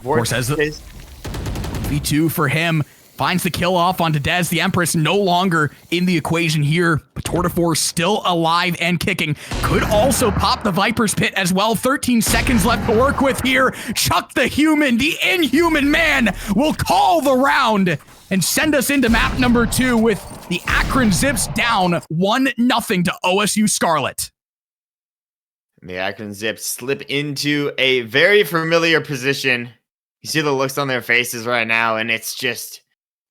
Force has the V2 for him. Finds the kill off onto Dez. The Empress no longer in the equation here, but Tour de Force still alive and kicking. Could also pop the Viper's Pit as well. 13 seconds left to work with here. Chuck the Human, the Inhuman Man, will call the round and send us into map number 2 with the Akron Zips down 1-0 to OSU Scarlet. The Akron Zips slip into a very familiar position. You see the looks on their faces right now, and it's just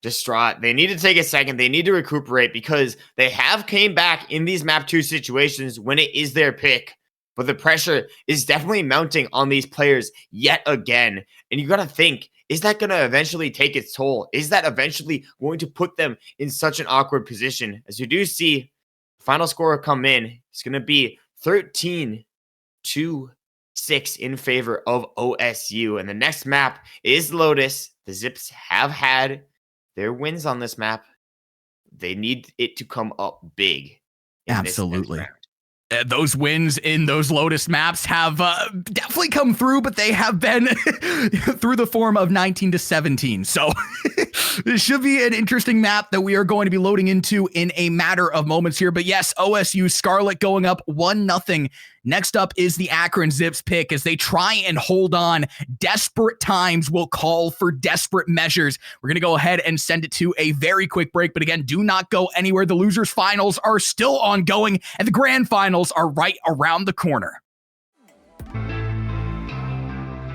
distraught. They need to take a second. They need to recuperate, because they have came back in these map 2 situations when it is their pick, but the pressure is definitely mounting on these players yet again. And you got to think, is that going to eventually take its toll? Is that eventually going to put them in such an awkward position? As you do see final score come in, it's going to be 13-6 in favor of OSU. And the next map is Lotus. The Zips have had their wins on this map. They need it to come up big. Absolutely. Those wins in those Lotus maps have definitely come through, but they have been through the form of 19-17. So this should be an interesting map that we are going to be loading into in a matter of moments here. But yes, OSU Scarlet going up 1-0. Next up is the Akron Zips pick as they try and hold on. Desperate times will call for desperate measures. We're going to go ahead and send it to a very quick break. But again, do not go anywhere. The losers finals are still ongoing, and the grand finals are right around the corner.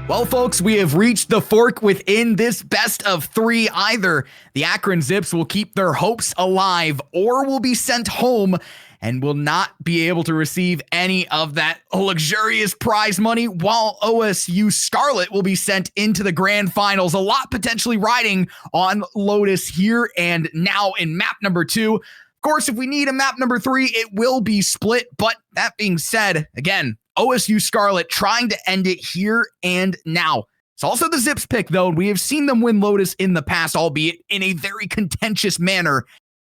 Well, folks, we have reached the fork within this best of 3. Either the Akron Zips will keep their hopes alive or will be sent home and will not be able to receive any of that luxurious prize money, while OSU Scarlet will be sent into the grand finals. A lot potentially riding on Lotus here and now in map number 2. Of course, if we need a map number 3, it will be split. But that being said, again, OSU Scarlet trying to end it here and now. It's also the Zips pick, though. We have seen them win Lotus in the past, albeit in a very contentious manner.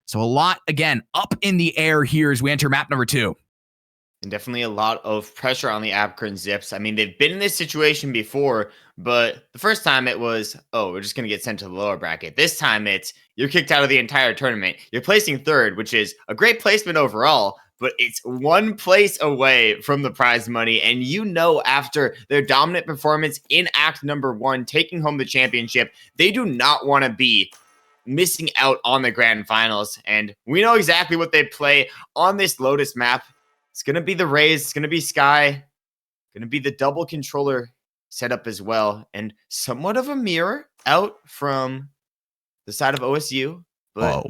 So a lot, again, up in the air here as we enter map number 2. And definitely a lot of pressure on the Akron Zips. I mean, they've been in this situation before, but the first time it was, oh, we're just going to get sent to the lower bracket. This time it's, you're kicked out of the entire tournament. You're placing 3rd, which is a great placement overall, but it's 1 place away from the prize money. And you know, after their dominant performance in Act number 1, taking home the championship, they do not want to be missing out on the grand finals. And we know exactly what they play on this Lotus map. It's going to be the Rays. It's going to be Sky. Going to be the double controller setup as well. And somewhat of a mirror out from the side of OSU. But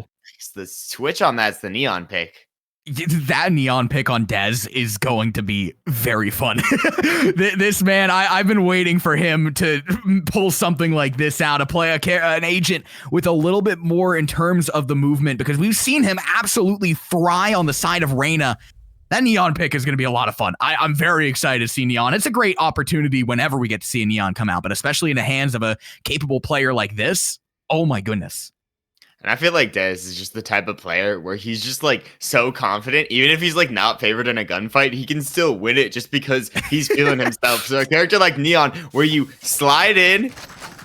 the switch on that's the Neon pick. That Neon pick on Dez is going to be very fun. This man, I've been waiting for him to pull something like this out, to play an agent with a little bit more in terms of the movement, because we've seen him absolutely fry on the side of Reyna That Neon pick is going to be a lot of fun. I'm very excited to see Neon. It's a great opportunity whenever we get to see a Neon come out, but especially in the hands of a capable player like this. Oh my goodness. And I feel like Dez is just the type of player where he's just like so confident. Even if he's like not favored in a gunfight, he can still win it just because he's feeling himself. So a character like Neon, where you slide in,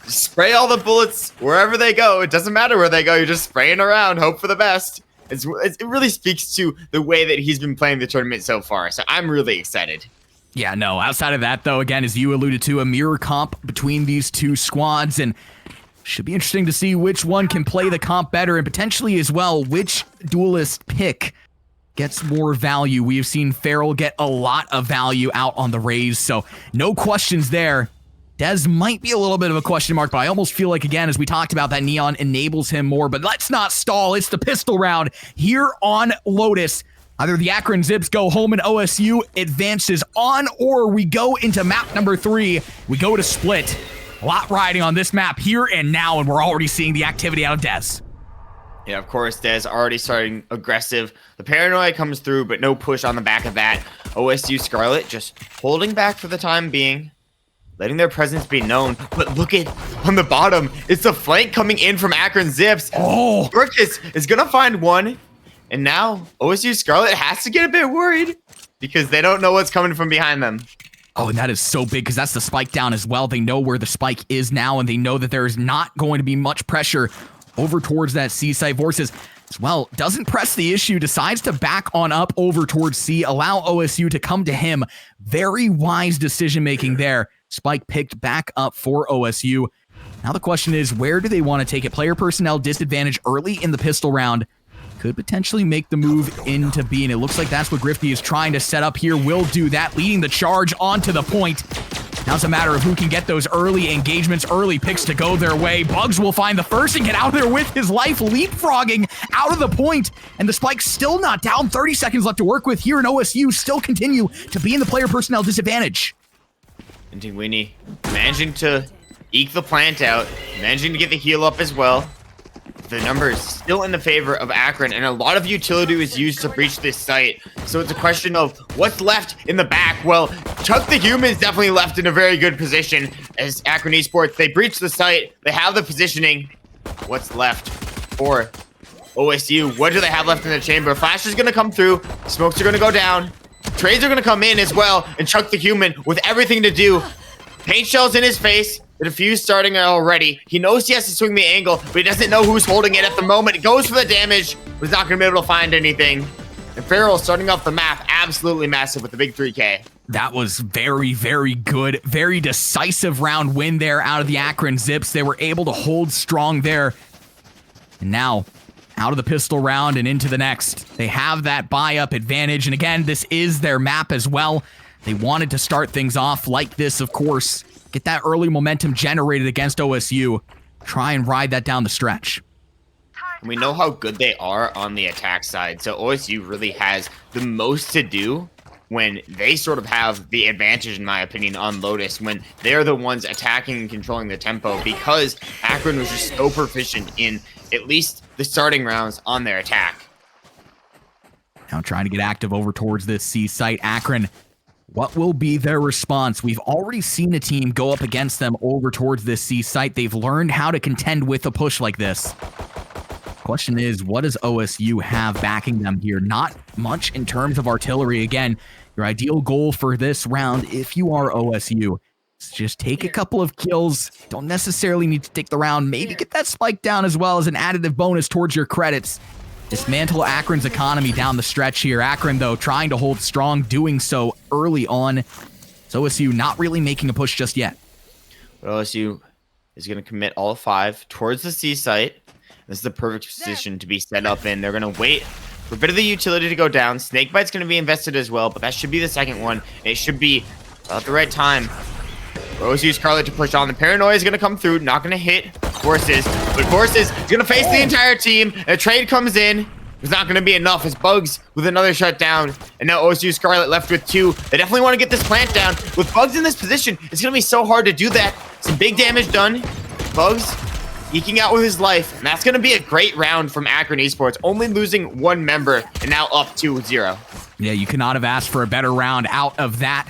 spray all the bullets wherever they go. It doesn't matter where they go. You're just spraying around, hope for the best. It really speaks to the way that he's been playing the tournament so far. So I'm really excited. Yeah, no, outside of that, though, again, as you alluded to, a mirror comp between these two squads, and should be interesting to see which one can play the comp better, and potentially as well, which duelist pick gets more value. We have seen Feral get a lot of value out on the Raze, so no questions there. Dez might be a little bit of a question mark, but I almost feel like, again, as we talked about, that Neon enables him more. But let's not stall. It's the pistol round here on Lotus. Either the Akron Zips go home and OSU advances on, or we go into map number 3. We go to Split. A lot riding on this map here and now, and we're already seeing the activity out of Dez. Yeah, of course, Dez already starting aggressive. The paranoia comes through, but no push on the back of that. OSU Scarlet just holding back for the time being, letting their presence be known. But look at on the bottom, it's the flank coming in from Akron Zips. Oh, Burkus is gonna find one, and now OSU Scarlet has to get a bit worried because they don't know what's coming from behind them. Oh, and that is so big because that's the spike down as well. They know where the spike is now, and they know that there is not going to be much pressure over towards that C site. Vorces as well doesn't press the issue, decides to back on up over towards C, allow OSU to come to him. Very wise decision making there. Spike picked back up for OSU. Now the question is, where do they want to take it? Player personnel disadvantage early in the pistol round could potentially make the move into B, and it looks like that's what Grifty is trying to set up here. Will do that, leading the charge onto the point. Now it's a matter of who can get those early engagements, early picks to go their way. Bugs will find the first and get out there with his life, leapfrogging out of the point, and the spike's still not down. 30 seconds left to work with here, and OSU still continue to be in the player personnel disadvantage. And Winnie managing to eke the plant out, managing to get the heal up as well. The numbers still in the favor of Akron, and a lot of utility was used to breach this site. So it's a question of what's left in the back. Well, Chuck the Human's definitely left in a very good position as Akron Esports. They breach the site. They have the positioning. What's left for OSU? What do they have left in the chamber? Flash is going to come through. Smokes are going to go down. Trades are going to come in as well. And Chuck the Human with everything to do. Paint shells in his face. The defuse starting already. He knows he has to swing the angle, but he doesn't know who's holding it at the moment. It goes for the damage, but he's not going to be able to find anything. And Feral starting off the map absolutely massive with the big 3K. That was very, very good. Very decisive round win there out of the Akron Zips. They were able to hold strong there. And now, out of the pistol round and into the next. They have that buy-up advantage. And again, this is their map as well. They wanted to start things off like this, of course. Get that early momentum generated against OSU. Try and ride that down the stretch. We know how good they are on the attack side, so OSU really has the most to do when they sort of have the advantage, in my opinion, on Lotus, when they're the ones attacking and controlling the tempo, because Akron was just so proficient in at least the starting rounds on their attack. Now trying to get active over towards this C site. Akron, what will be their response? We've already seen a team go up against them over towards this C site. They've learned how to contend with a push like this. Question is, what does OSU have backing them here? Not much in terms of artillery. Again, your ideal goal for this round, if you are OSU, is just take a couple of kills. Don't necessarily need to take the round. Maybe get that spike down as well as an additive bonus towards your credits. Dismantle Akron's economy down the stretch here. Akron, though, trying to hold strong, doing so early on. So OSU not really making a push just yet. But OSU is going to commit all 5 towards the C site. This is the perfect position to be set up in. They're going to wait for a bit of the utility to go down. Snakebite's going to be invested as well, but that should be the second one. It should be about the right time for OSU Scarlet to push on. The paranoia is going to come through, not going to hit Forces, but Forces is going to face the entire team. A trade comes in. It's not going to be enough as Bugs with another shutdown. And now OSU Scarlet left with 2. They definitely want to get this plant down. With Bugs in this position, it's going to be so hard to do that. Some big damage done. Bugs eking out with his life. And that's going to be a great round from Akron Esports. Only losing 1 member and now up 2-0. Yeah, you could not have asked for a better round out of that.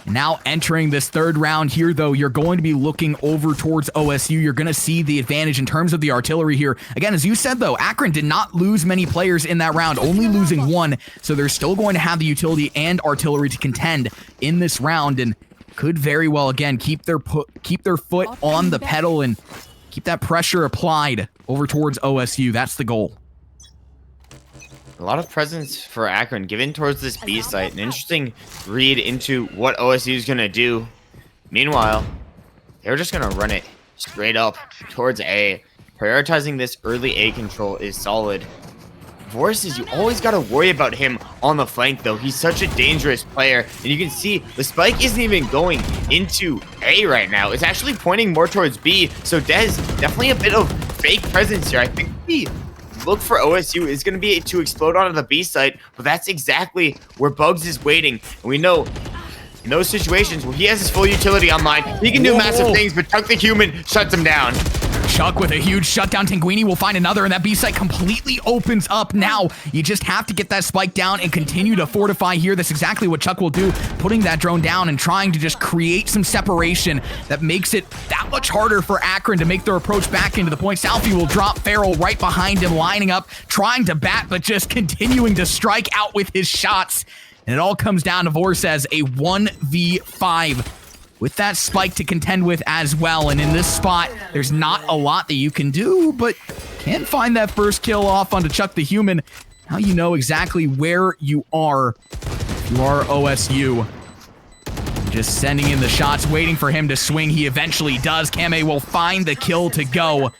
Now entering this third round here, though, you're going to be looking over towards OSU. You're going to see the advantage in terms of the artillery here. Again, as you said, though, Akron did not lose many players in that round, only losing one. So they're still going to have the utility and artillery to contend in this round, and could very well, again, keep their foot on the pedal and keep that pressure applied over towards OSU. That's the goal. A lot of presence for Akron given towards this B site. An interesting read into what OSU is going to do. Meanwhile, they're just going to run it straight up towards A. Prioritizing this early A control is solid. Vorses, you always got to worry about him on the flank, though. He's such a dangerous player. And you can see the spike isn't even going into A right now. It's actually pointing more towards B. So Dez, definitely a bit of fake presence here. I think the look for OSU is going to be to explode onto the B site, but that's exactly where Bugs is waiting. And we know in those situations where he has his full utility online, he can do massive things, but Chuck the Human shuts him down. Chuck with a huge shutdown. Tinguini will find another, and that B site completely opens up. Now, you just have to get that spike down and continue to fortify here. That's exactly what Chuck will do, putting that drone down and trying to just create some separation that makes it that much harder for Akron to make their approach back into the point. Southie will drop Farrell right behind him, lining up, trying to bat, but just continuing to strike out with his shots. And it all comes down to Vorses, a 1v5. With that spike to contend with as well. And in this spot, there's not a lot that you can do, but can find that first kill off onto Chuck the Human. Now you know exactly where you are. You are OSU. Just sending in the shots, waiting for him to swing. He eventually does. Kame will find the kill to go.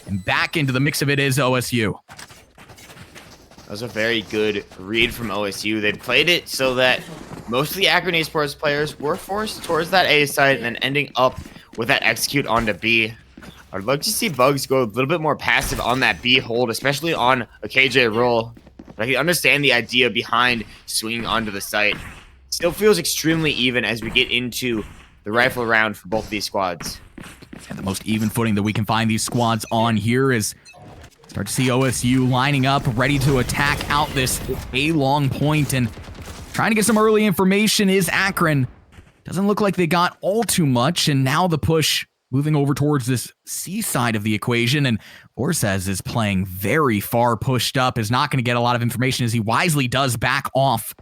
And back into the mix of it is OSU. That was a very good read from OSU. They played it so that most of the Akron Esports players were forced towards that A side and then ending up with that execute onto B. I'd love to see Bugs go a little bit more passive on that B hold, especially on a KJ roll. But I can understand the idea behind swinging onto the site. Still feels extremely even as we get into the rifle round for both these squads. And the most even footing that we can find these squads on here is start to see OSU lining up, ready to attack out this A long point, and trying to get some early information is Akron. Doesn't look like they got all too much, and now the push moving over towards this C side of the equation, and Vorses is playing very far pushed up, is not going to get a lot of information as he wisely does back off.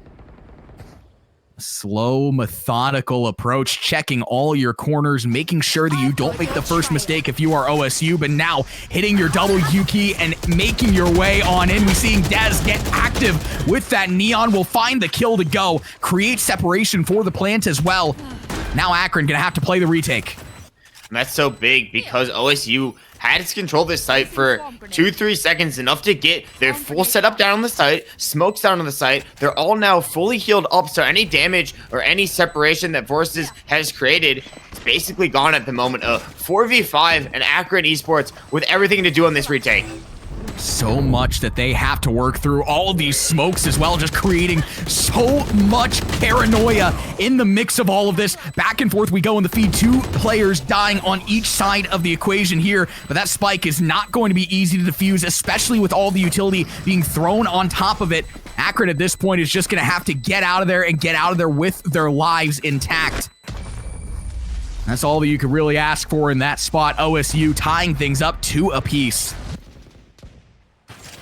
Slow, methodical approach, checking all your corners, making sure that you don't make the first mistake if you are OSU, but now hitting your W key and making your way on in. We're seeing Dez get active with that Neon, will find the kill to go, create separation for the plant as well. Now Akron gonna have to play the retake. And that's so big because OSU had to control this site for 2-3 seconds, enough to get their full setup down on the site, smokes down on the site. They're all now fully healed up, so any damage or any separation that Vorses has created is basically gone at the moment. 4v5 and Akron Esports with everything to do on this retake. So much that they have to work through. All these smokes as well, just creating so much paranoia in the mix of all of this. Back and forth we go in the feed. 2 players dying on each side of the equation here, but that spike is not going to be easy to defuse, especially with all the utility being thrown on top of it. Akron at this point is just going to have to get out of there and get out of there with their lives intact. That's all that you could really ask for in that spot. OSU tying things up 2 apiece.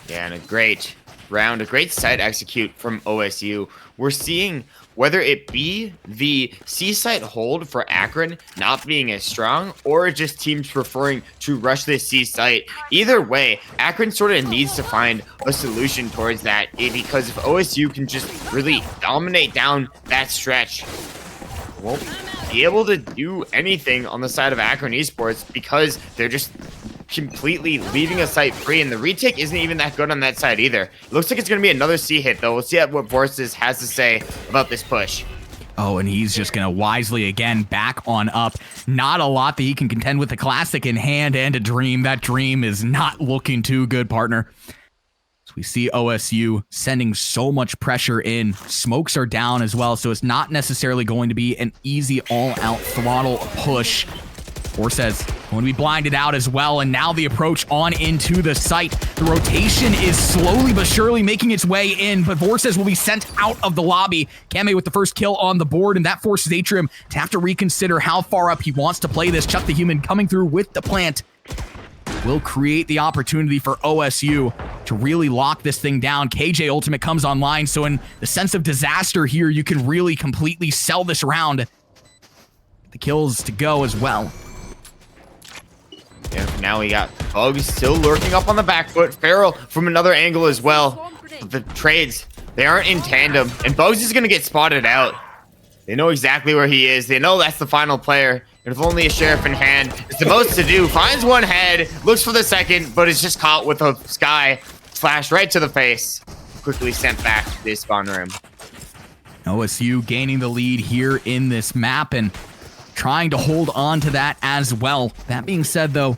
Yeah, and a great round, a great site execute from OSU. We're seeing whether it be the C site hold for Akron not being as strong or just teams preferring to rush this C site. Either way, Akron sort of needs to find a solution towards that, because if OSU can just really dominate down that stretch, won't be able to do anything on the side of Akron Esports because they're just completely leaving a site free, and the retake isn't even that good on that side either. It looks like it's going to be another C hit, though. We'll see what Vorses has to say about this push. Oh, and he's just going to wisely, again, back on up. Not a lot that he can contend with. A classic in hand and a dream. That dream is not looking too good, partner. So we see OSU sending so much pressure in. Smokes are down as well, so it's not necessarily going to be an easy all-out throttle push. Vorses Going to be blinded out as well, and now the approach on into the site. The rotation is slowly but surely making its way in, but Vorces will be sent out of the lobby. Kame with the first kill on the board, and that forces Atrium to have to reconsider how far up he wants to play this. Chuck the Human coming through with the plant will create the opportunity for OSU to really lock this thing down. KJ Ultimate comes online, so in the sense of disaster here, you can really completely sell this round. The kills to go as well. Yeah, now we got Bugs still lurking up on the back foot. Farrell from another angle as well. The trades, they aren't in tandem. And Bugs is going to get spotted out. They know exactly where he is. They know that's the final player. And with only a sheriff in hand, it's the most to do. Finds one head, looks for the second, but is just caught with a sky flash right to the face. Quickly sent back to the spawn room. OSU gaining the lead here in this map and trying to hold on to that as well. That being said, though,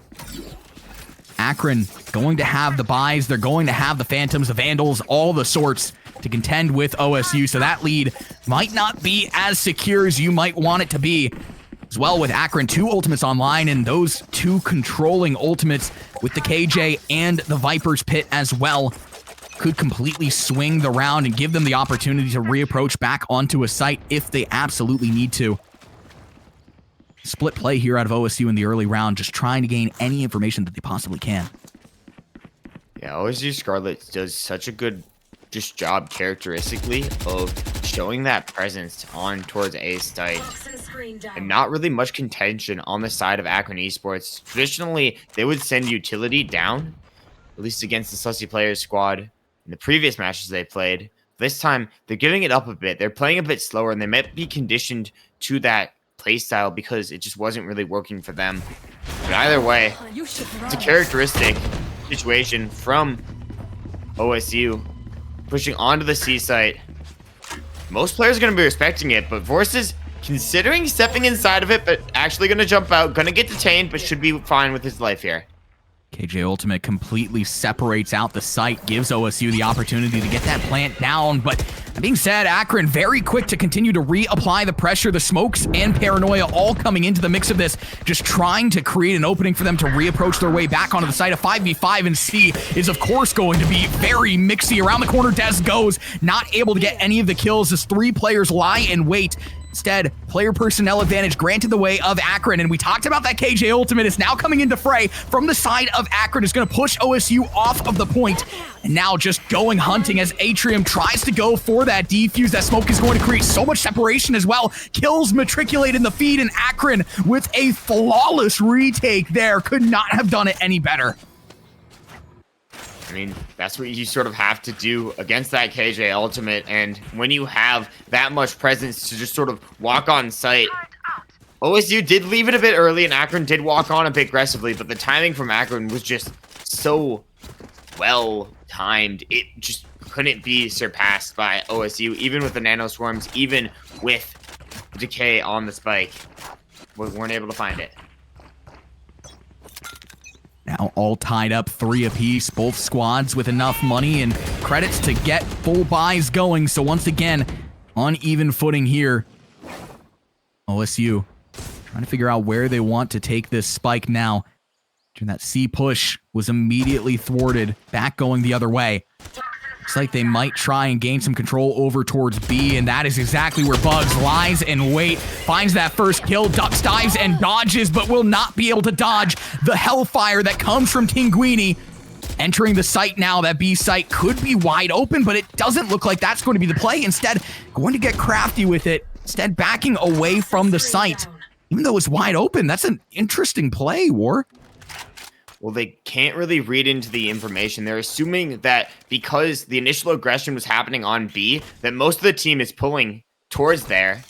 Akron going to have the buys. They're going to have the Phantoms, the Vandals, all the sorts to contend with OSU. So that lead might not be as secure as you might want it to be. As well, with Akron, 2 ultimates online, and those 2 controlling ultimates with the KJ and the Viper's Pit as well could completely swing the round and give them the opportunity to reapproach back onto a site if they absolutely need to. Split play here out of OSU in the early round, just trying to gain any information that they possibly can. Yeah, OSU Scarlet does such a good job characteristically of showing that presence on towards A site. And not really much contention on the side of Akron Esports. Traditionally, they would send utility down, at least against the Sussy Players squad in the previous matches they played. This time, they're giving it up a bit. They're playing a bit slower, and they might be conditioned to that playstyle because it just wasn't really working for them. But either way, it's a characteristic situation from OSU pushing onto the C site. Most players are going to be respecting it, but Vorces considering stepping inside of it, but actually going to jump out, going to get detained, but should be fine with his life here. KJ Ultimate completely separates out the site, gives OSU the opportunity to get that plant down. But that being said, Akron very quick to continue to reapply the pressure. The smokes and paranoia all coming into the mix of this, just trying to create an opening for them to reapproach their way back onto the site. A 5v5 and C is of course going to be very mixy. Around the corner, Des goes, not able to get any of the kills as 3 players lie in wait. Instead, player personnel advantage granted the way of Akron, and we talked about that. KJ Ultimate is now coming into fray from the side of Akron, is going to push OSU off of the point, and now just going hunting as Atrium tries to go for that defuse. That smoke is going to create so much separation as well. Kills matriculate in the feed, and Akron with a flawless retake there. Could not have done it any better. I mean, that's what you sort of have to do against that KJ Ultimate, and when you have that much presence to just sort of walk on site. OSU did leave it a bit early, and Akron did walk on a bit aggressively, but the timing from Akron was just so well timed. It just couldn't be surpassed by OSU, even with the nano swarms, even with decay on the spike. We weren't able to find it. Now all tied up, 3 apiece, both squads with enough money and credits to get full buys going. So once again, on even footing here. OSU trying to figure out where they want to take this spike now. And that C push was immediately thwarted, back going the other way. Looks like they might try and gain some control over towards B, and that is exactly where Bugs lies in wait. Finds that first kill, ducks, dives, and dodges, but will not be able to dodge the hellfire that comes from Tinguini. Entering the site now, that B site could be wide open, but it doesn't look like that's going to be the play. Instead, going to get crafty with it. Instead, backing away from the site. Even though it's wide open, that's an interesting play, War. Well, they can't really read into the information. They're assuming that because the initial aggression was happening on B, that most of the team is pulling towards there.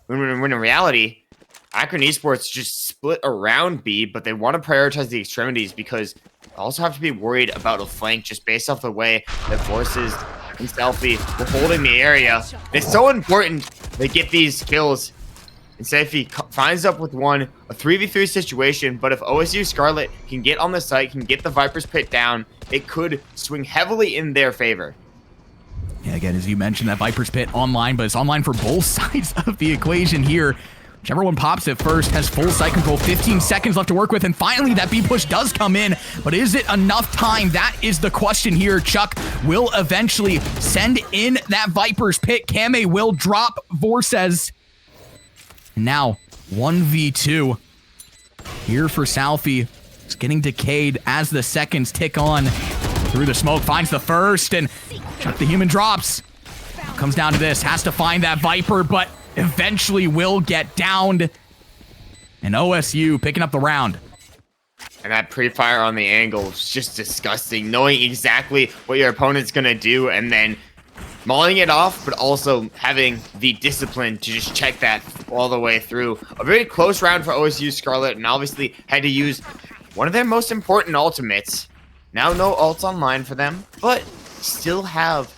When in reality, Akron Esports just split around B, but they want to prioritize the extremities because they also have to be worried about a flank just based off the way that Forces and Selfie were holding the area. It's so important they get these kills. And Selfie finds up with one, a 3v3 situation, but if OSU Scarlet can get on the site, can get the Viper's Pit down, it could swing heavily in their favor. Yeah, again, as you mentioned, that Viper's Pit online, but it's online for both sides of the equation here. Whichever one pops it first has full site control, 15 seconds left to work with, and finally that B push does come in, but is it enough time? That is the question here. Chuck will eventually send in that Viper's Pit. Kame will drop Vorses. And now, 1v2 here for Southie. It's getting decayed as the seconds tick on. Through the smoke, finds the first, and Chuck the Human drops. Comes down to this, has to find that Viper, but eventually will get downed. And OSU picking up the round. And that pre-fire on the angle is just disgusting. Knowing exactly what your opponent's going to do and then mauling it off, but also having the discipline to just check that all the way through. A very close round for OSU Scarlet, and obviously had to use one of their most important ultimates. Now no ults online for them, but still have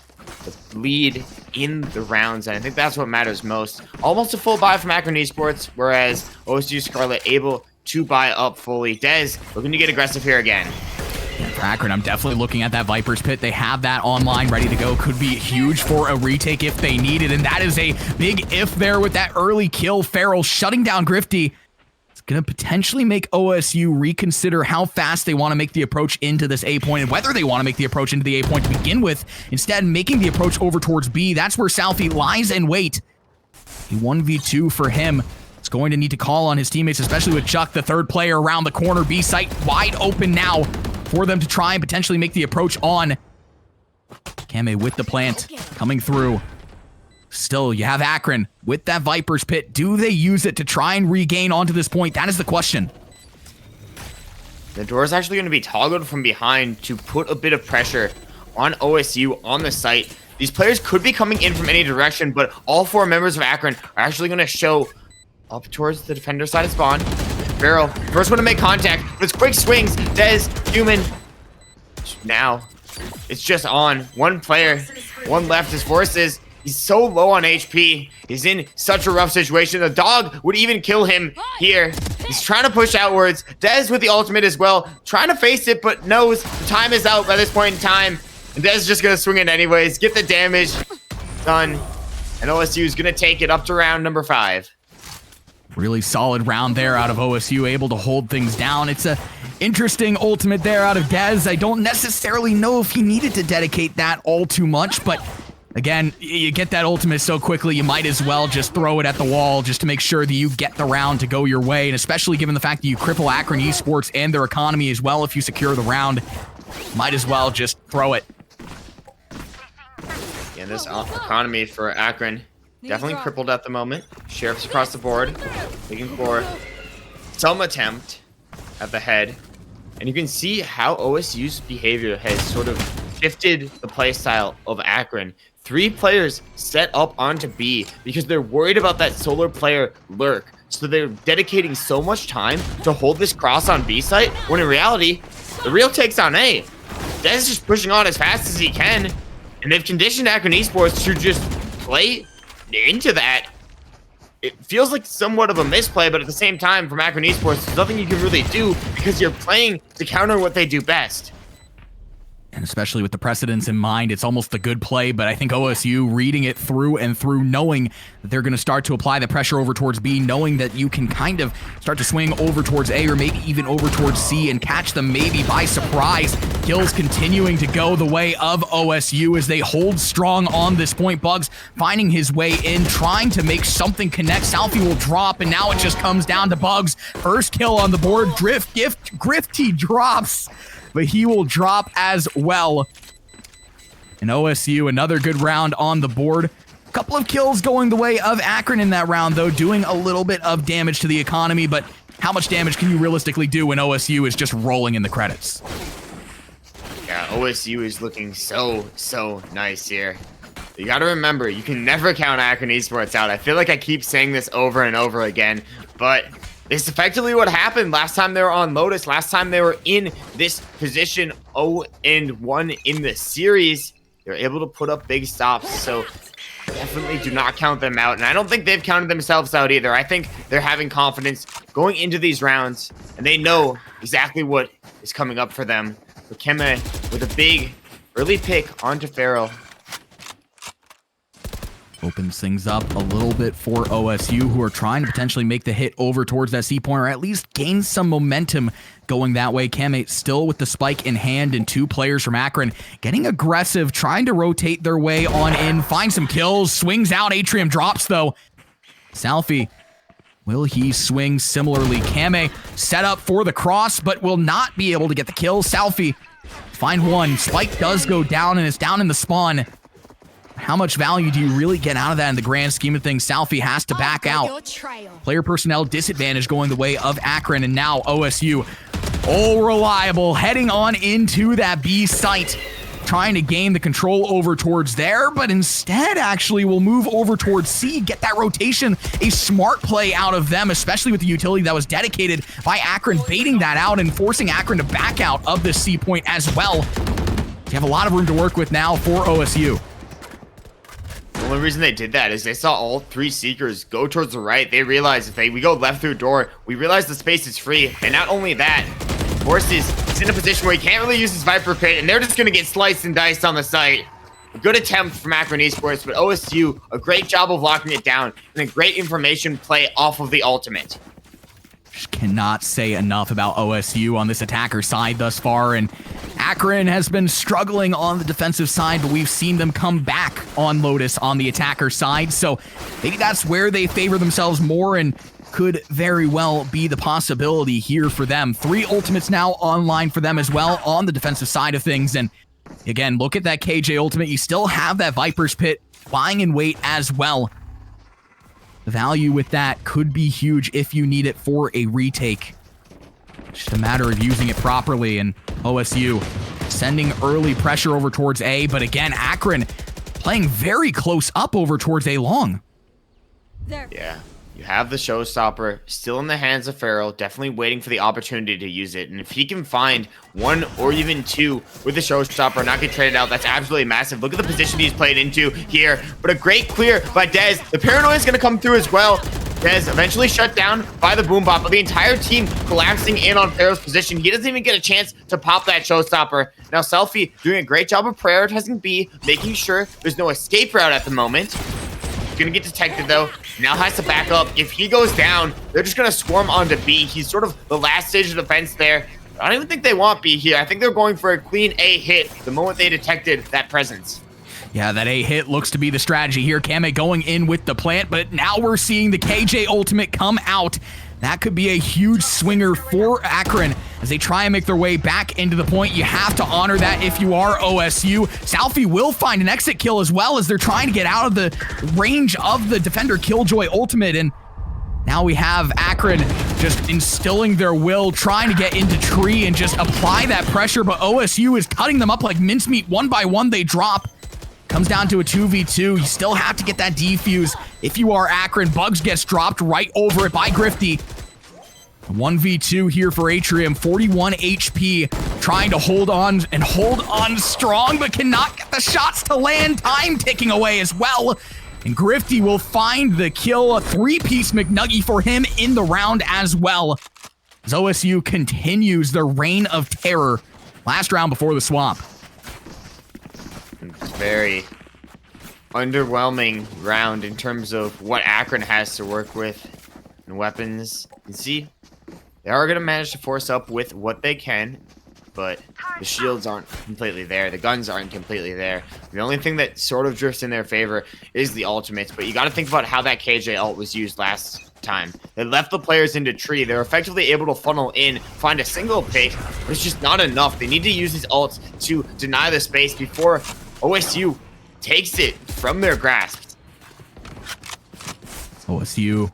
the lead in the rounds, and I think that's what matters most. Almost a full buy from Akron Esports, whereas OSU Scarlet able to buy up fully. Dez looking to get aggressive here again. For Akron, I'm definitely looking at that Viper's Pit. They have that online ready to go. Could be huge for a retake if they need it, and that is a big if there with that early kill. Feral shutting down Grifty. It's going to potentially make OSU reconsider how fast they want to make the approach into this A point and whether they want to make the approach into the A point to begin with. Instead, making the approach over towards B. That's where Southie lies in wait. A 1v2 for him. It's going to need to call on his teammates, especially with Chuck, the third player around the corner. B site wide open now for them to try and potentially make the approach on. Kame with the plant coming through. Still, you have Akron with that Viper's Pit. Do they use it to try and regain onto this point? That is the question. The door is actually going to be toggled from behind to put a bit of pressure on OSU on the site. These players could be coming in from any direction, but all four members of Akron are actually going to show up towards the defender side of spawn. Barrel, first one to make contact, but it's quick swings. Dez, Human. Now, it's just on. One player, one left. His forces. He's so low on HP. He's in such a rough situation. The dog would even kill him here. He's trying to push outwards. Dez with the ultimate as well. Trying to face it, but knows the time is out by this point in time. And Dez is just going to swing it anyways. Get the damage done. And OSU is going to take it up to round number 5. Really solid round there out of OSU, able to hold things down. It's a interesting ultimate there out of Dez. I don't necessarily know if he needed to dedicate that all too much, but again, you get that ultimate so quickly, you might as well just throw it at the wall just to make sure that you get the round to go your way, and especially given the fact that you cripple Akron Esports and their economy as well if you secure the round, might as well just throw it. Yeah, this economy for Akron definitely crippled at the moment. Sheriffs across the board, looking for some attempt at the head. And you can see how OSU's behavior has sort of shifted the playstyle of Akron. 3 players set up onto B because they're worried about that solar player lurk. So they're dedicating so much time to hold this cross on B site, when in reality, the real take's on A. Dez is just pushing on as fast as he can, and they've conditioned Akron Esports to just play into that. It feels like somewhat of a misplay, but at the same time, from Akron Esports, there's nothing you can really do because you're playing to counter what they do best. And especially with the precedents in mind, it's almost a good play, but I think OSU reading it through and through, knowing that they're going to start to apply the pressure over towards B, knowing that you can kind of start to swing over towards A or maybe even over towards C and catch them maybe by surprise. Kills continuing to go the way of OSU as they hold strong on this point. Bugs finding his way in, trying to make something connect. Southie will drop, and now it just comes down to Bugs. First kill on the board. Grifty drops, but he will drop as well. And OSU, another good round on the board. A couple of kills going the way of Akron in that round, though, doing a little bit of damage to the economy, but how much damage can you realistically do when OSU is just rolling in the credits? Yeah, OSU is looking so nice here. You gotta remember, you can never count Akron Esports out. I feel like I keep saying this over and over again, but it's effectively what happened last time they were on Lotus, last time they were in this position 0-1 in the series. They're able to put up big stops, so definitely do not count them out. And I don't think they've counted themselves out either. I think they're having confidence going into these rounds, and they know exactly what is coming up for them. But Keme with a big early pick onto Feral. Opens things up a little bit for OSU, who are trying to potentially make the hit over towards that C-point, or at least gain some momentum going that way. Kame still with the spike in hand, and 2 players from Akron getting aggressive, trying to rotate their way on in, find some kills, swings out. Atrium drops, though. Salfi, will he swing similarly? Kame set up for the cross, but will not be able to get the kill. Salfi, find one. Spike does go down, and it's down in the spawn. How much value do you really get out of that in the grand scheme of things? Salfi has to back out. Player personnel disadvantage going the way of Akron, and now OSU, all reliable, heading on into that B site, trying to gain the control over towards there, but instead actually will move over towards C, get that rotation. A smart play out of them, especially with the utility that was dedicated by Akron, baiting that out and forcing Akron to back out of the C point as well. You have a lot of room to work with now for OSU. The only reason they did that is they saw all 3 Seekers go towards the right. They realized if we go left through door, we realize the space is free. And not only that, Force is in a position where he can't really use his Viper Pit, and they're just going to get sliced and diced on the site. A good attempt from Akron Esports, but OSU, a great job of locking it down, and a great information play off of the ultimate. Just cannot say enough about OSU on this attacker side thus far, and Akron has been struggling on the defensive side, but we've seen them come back on Lotus on the attacker side, so maybe that's where they favor themselves more and could very well be the possibility here for them. 3 ultimates now online for them as well on the defensive side of things, and again, look at that KJ ultimate. You still have that Viper's Pit lying in wait as well. The value with that could be huge if you need it for a retake. Just a matter of using it properly, and OSU sending early pressure over towards A, but again, Akron playing very close up over towards A long. Yeah, you have the showstopper still in the hands of Farrell, definitely waiting for the opportunity to use it, and if he can find 1 or even 2 with the showstopper, not get traded out, that's absolutely massive. Look at the position he's played into here, but a great clear by Dez. The paranoia is going to come through as well. Dez eventually shut down by the boom bot, but the entire team collapsing in on Farrell's position. He doesn't even get a chance to pop that showstopper. Now Selfie doing a great job of prioritizing B, making sure there's no escape route at the moment. He's gonna get detected though. Now has to back up. If he goes down, they're just gonna swarm onto B. He's sort of the last stage of defense there. I don't even think they want B here. I think they're going for a clean A hit the moment they detected that presence. Yeah, that A hit looks to be the strategy here. Kame going in with the plant, but now we're seeing the KJ ultimate come out. That could be a huge swinger for Akron as they try and make their way back into the point. You have to honor that if you are OSU. Salfi will find an exit kill as well as they're trying to get out of the range of the Defender Killjoy ultimate, and now we have Akron just instilling their will, trying to get into tree and just apply that pressure, but OSU is cutting them up like mincemeat. 1 by 1 they drop. Comes down to a 2v2. You still have to get that defuse. If you are Akron, Bugs gets dropped right over it by Grifty. 1v2 here for Atrium, 41 HP, trying to hold on and hold on strong, but cannot get the shots to land. Time ticking away as well. And Grifty will find the kill, a 3-piece McNuggy for him in the round as well. As OSU continues their reign of terror. Last round before the swap. It's very underwhelming round in terms of what Akron has to work with and weapons. You can see they are going to manage to force up with what they can, but the shields aren't completely there. The guns aren't completely there. The only thing that sort of drifts in their favor is the ultimates, but you got to think about how that KJ ult was used last time. They left the players into tree. They're effectively able to funnel in, find a single pick, but it's just not enough. They need to use these ults to deny the space before OSU takes it from their grasp. OSU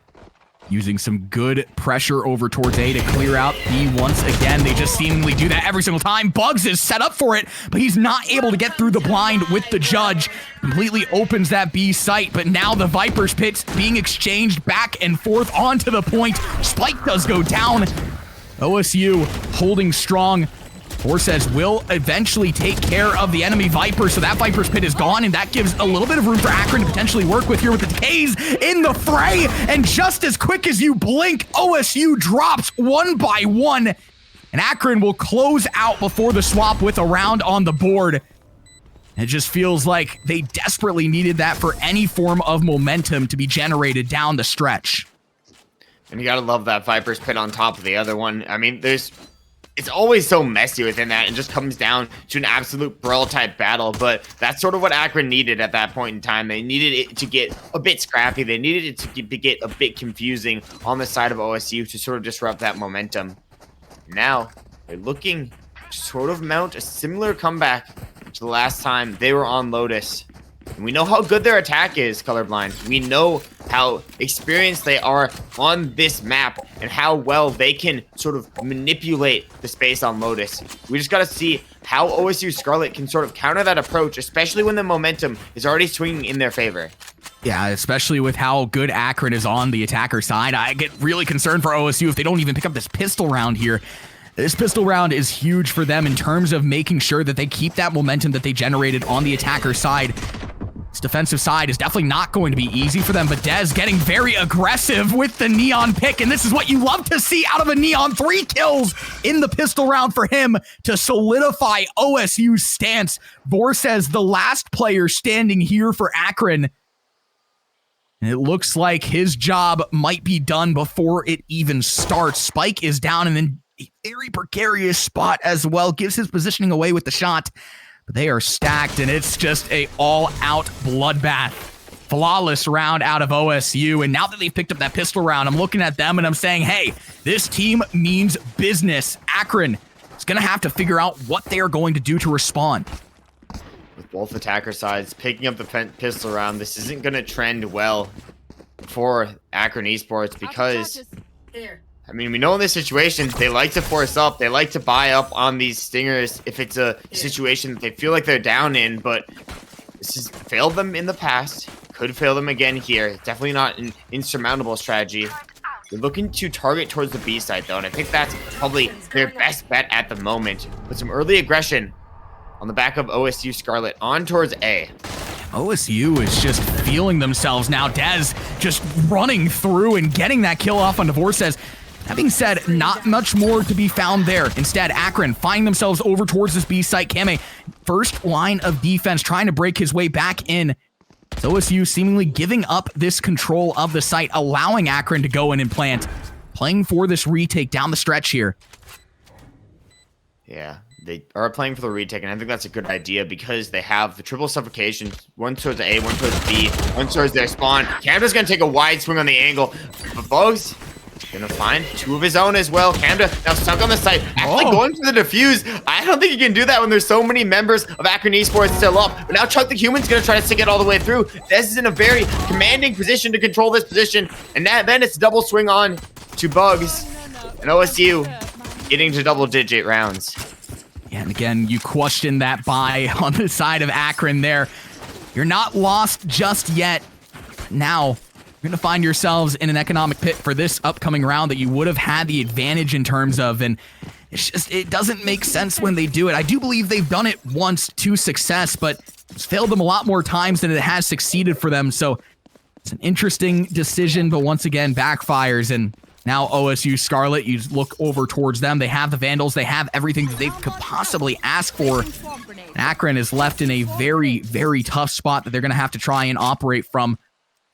using some good pressure over towards A to clear out B once again. They just seemingly do that every single time. Bugs is set up for it, but he's not able to get through the blind with the judge. Completely opens that B site, but now the Viper's Pit's being exchanged back and forth onto the point. Spike does go down. OSU holding strong. Forces will eventually take care of the enemy Viper, so that Viper's Pit is gone, and that gives a little bit of room for Akron to potentially work with here with the decays in the fray, and just as quick as you blink, OSU drops 1 by 1, and Akron will close out before the swap with a round on the board. It just feels like they desperately needed that for any form of momentum to be generated down the stretch. And you gotta love that Viper's pit on top of the other one. I mean, it's always so messy within that. It just comes down to an absolute brawl type battle. But that's sort of what Akron needed at that point in time. They needed it to get a bit scrappy. They needed it to get a bit confusing on the side of OSU to sort of disrupt that momentum. Now, they're looking to sort of mount a similar comeback to the last time they were on Lotus. And we know how good their attack is, Colorblind. We know how experienced they are on this map and how well they can sort of manipulate the space on Lotus. We just got to see how OSU Scarlet can sort of counter that approach, especially when the momentum is already swinging in their favor. Yeah, especially with how good Akron is on the attacker side. I get really concerned for OSU if they don't even pick up this pistol round here. This pistol round is huge for them in terms of making sure that they keep that momentum that they generated on the attacker side. This defensive side is definitely not going to be easy for them, but Dez getting very aggressive with the Neon pick, and this is what you love to see out of a Neon. 3 kills in the pistol round for him to solidify OSU's stance. Vor says the last player standing here for Akron. And it looks like his job might be done before it even starts. Spike is down, and then a very precarious spot as well. Gives his positioning away with the shot. But they are stacked, and it's just a all-out bloodbath. Flawless round out of OSU, and now that they've picked up that pistol round, I'm looking at them and I'm saying, hey, this team means business. Akron is going to have to figure out what they are going to do to respond. With both attacker sides picking up the pistol round, this isn't going to trend well for Akron Esports because, I mean, we know in this situation, they like to force up. They like to buy up on these stingers if it's a situation that they feel like they're down in, but this has failed them in the past. Could fail them again here. Definitely not an insurmountable strategy. They're looking to target towards the B side, though, and I think that's probably their best bet at the moment. With some early aggression on the back of OSU Scarlet on towards A. OSU is just feeling themselves now. Dez just running through and getting that kill off on Divorces. That being said, not much more to be found there. Instead, Akron find themselves over towards this B site. Kame, first line of defense, trying to break his way back in. So OSU seemingly giving up this control of the site, allowing Akron to go in and plant. Playing for this retake down the stretch here. Yeah, they are playing for the retake, and I think that's a good idea because they have the triple suffocation. One towards A, one towards B, one towards their spawn. Camda's going to take a wide swing on the angle, but Bugs gonna find 2 of his own as well. Camda now stuck on the site, actually going for the defuse. I don't think he can do that when there's so many members of Akron Esports still up. But now Chuck the Human's gonna try to stick it all the way through. This is in a very commanding position to control this position, and then it's double swing on to Bugs, and OSU getting to double-digit rounds. Yeah, and again, you question that buy on the side of Akron there. You're not lost just yet. Now, you're going to find yourselves in an economic pit for this upcoming round that you would have had the advantage in terms of, and it's just, it doesn't make sense when they do it. I do believe they've done it once to success, but it's failed them a lot more times than it has succeeded for them, so it's an interesting decision, but once again, backfires, and now OSU Scarlet, you look over towards them. They have the Vandals. They have everything that they could possibly ask for. Akron is left in a very, very tough spot that they're going to have to try and operate from.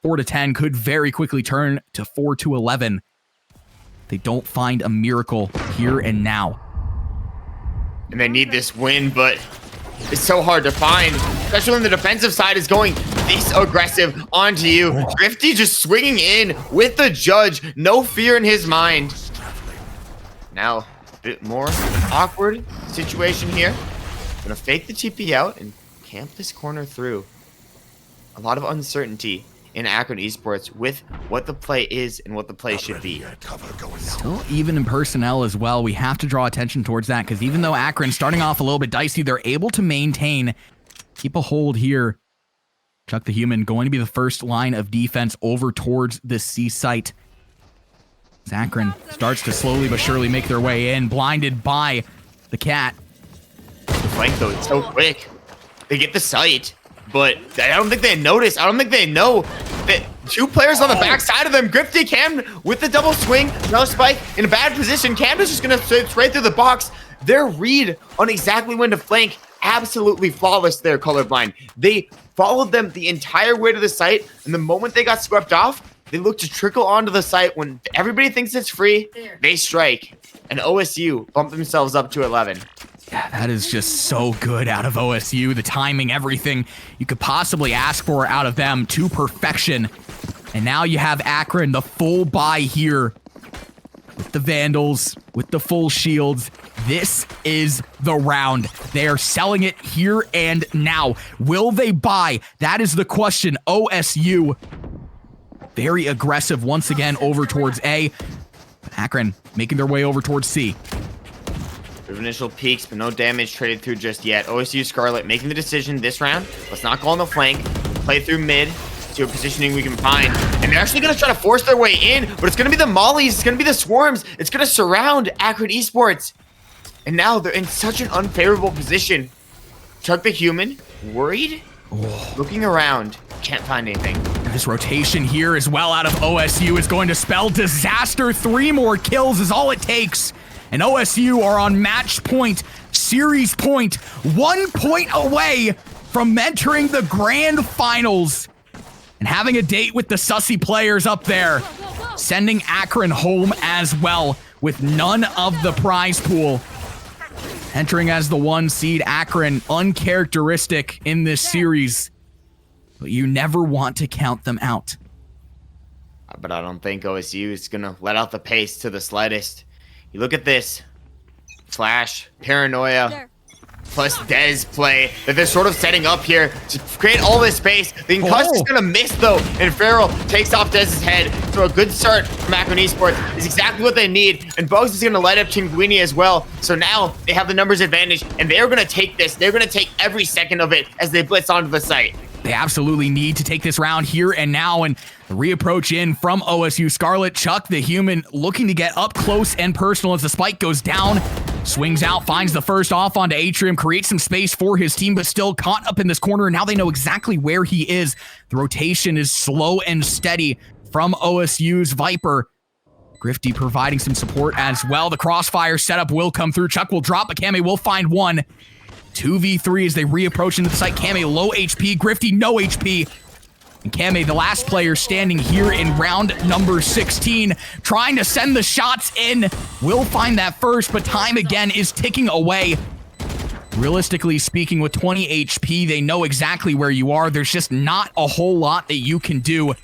4-10 could very quickly turn to 4-11. They don't find a miracle here and now. And they need this win, but it's so hard to find, especially when the defensive side is going this aggressive onto you. Drifty just swinging in with the judge. No fear in his mind. Now, a bit more awkward situation here. Gonna fake the TP out and camp this corner through. A lot of uncertainty in Akron Esports with what the play is and what the play should be. Still even in personnel as well. We have to draw attention towards that because even though Akron's starting off a little bit dicey, they're able to maintain, keep a hold here. Chuck the Human going to be the first line of defense over towards the C site. Akron starts to slowly but surely make their way in, blinded by the cat. The flank though, it's so quick. They get the site, but I don't think they notice. I don't think they know that 2 players on the back side of them. Grifty, Cam with the double swing. No Spike in a bad position. Cam is just going to sit right through the box. Their read on exactly when to flank absolutely flawless there, Colorblind. They followed them the entire way to the site, and the moment they got swept off, they look to trickle onto the site. When everybody thinks it's free, they strike, and OSU bump themselves up to 11. Yeah, that is just so good out of OSU. The timing, everything you could possibly ask for out of them to perfection. And now you have Akron, the full buy here with the Vandals, with the full shields. This is the round. They are selling it here and now. Will they buy? That is the question. OSU, very aggressive once again over towards A. Akron making their way over towards C. Initial peaks, but no damage traded through just yet. OSU Scarlet making the decision this round. Let's not go on the flank. Play through mid. See what positioning we can find. And they're actually going to try to force their way in, but it's going to be the mollies. It's going to be the swarms. It's going to surround Akron Esports. And now they're in such an unfavorable position. Chuck the Human, worried, looking around, can't find anything. This rotation here as well out of OSU is going to spell disaster. 3 more kills is all it takes. And OSU are on match point, series point, 1 point away from entering the grand finals. And having a date with the sussy players up there, sending Akron home as well with none of the prize pool. Entering as the 1 seed, Akron, uncharacteristic in this series. But you never want to count them out. But I don't think OSU is going to let out the pace to the slightest. You look at this. Flash, Paranoia, plus Dez play that they're sort of setting up here to create all this space. The Concuss is going to miss, though, and Farrell takes off Dez's head. So a good start from Akron Esports is exactly what they need. And Bogues is going to light up Tinguini as well. So now they have the numbers advantage, and they're going to take this. They're going to take every second of it as they blitz onto the site. They absolutely need to take this round here and now, and the reapproach in from OSU Scarlet. Chuck the Human looking to get up close and personal as the spike goes down. Swings out, finds the first off onto Atrium, creates some space for his team, but still caught up in this corner. Now they know exactly where he is. The rotation is slow and steady from OSU's Viper. Grifty providing some support as well. The crossfire setup will come through. Chuck will drop, but Kame will find one. 2v3 as they reapproach into the site. Kame low HP, Grifty no HP. And Kame, the last player standing here in round number 16, trying to send the shots in. Will find that first, but time again is ticking away. Realistically speaking, with 20 HP, they know exactly where you are. There's just not a whole lot that you can do.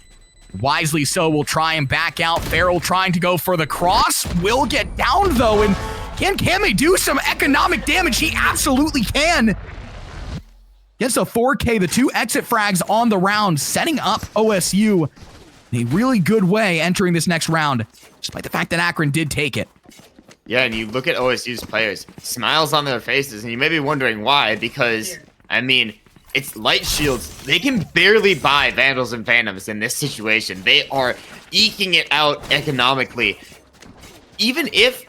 Wisely so, will try and back out. Farrell trying to go for the cross. Will get down, though, and can Kame do some economic damage? He absolutely can. Gets a 4K, the 2 exit frags on the round, setting up OSU in a really good way entering this next round, despite the fact that Akron did take it. Yeah, and you look at OSU's players, smiles on their faces, and you may be wondering why, because, I mean, it's light shields. They can barely buy Vandals and Phantoms in this situation. They are eking it out economically. Even if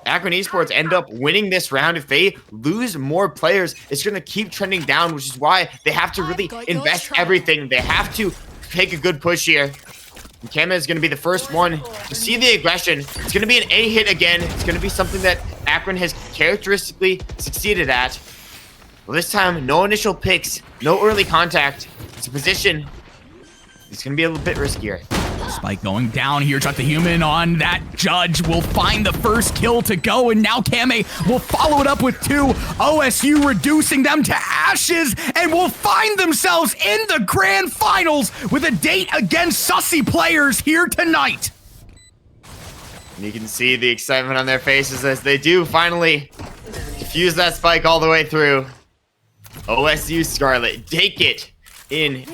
Akron Esports end up winning this round, if they lose more players, it's going to keep trending down, which is why they have to really invest everything. They have to take a good push here. And Kama is going to be the first one to see the aggression. It's going to be an A hit again. It's going to be something that Akron has characteristically succeeded at. Well, this time, no initial picks, no early contact. It's a position. It's going to be a little bit riskier. Spike going down here. Chuck the Human on that Judge will find the first kill to go, and now Kame will follow it up with 2. OSU reducing them to ashes and will find themselves in the grand finals with a date against sussy players here tonight. And you can see the excitement on their faces as they do finally defuse that spike all the way through. OSU Scarlet take it in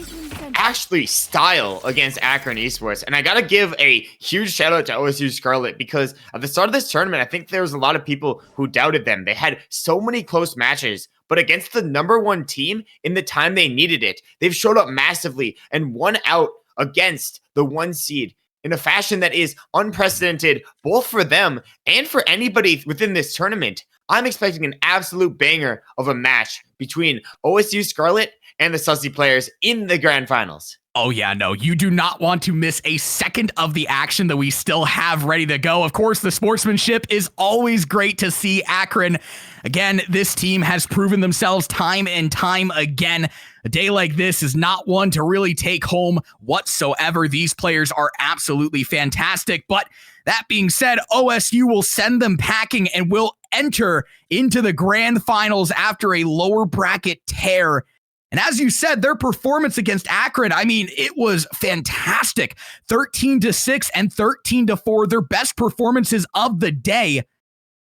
actually style against Akron Esports. And I gotta give a huge shout out to OSU Scarlet, because at the start of this tournament, I think there was a lot of people who doubted them. They had so many close matches, but against the #1 team in the time they needed it, they've showed up massively and won out against the 1 seed in a fashion that is unprecedented, both for them and for anybody within this tournament. I'm expecting an absolute banger of a match between OSU Scarlet and the sussy players in the grand finals. Oh, yeah, no, you do not want to miss a second of the action that we still have ready to go. Of course, the sportsmanship is always great to see. Akron, again, this team has proven themselves time and time again. A day like this is not one to really take home whatsoever. These players are absolutely fantastic. But that being said, OSU will send them packing and will enter into the grand finals after a lower bracket tear. And as you said, their performance against Akron, I mean, it was fantastic. 13-6 and 13-4, their best performances of the day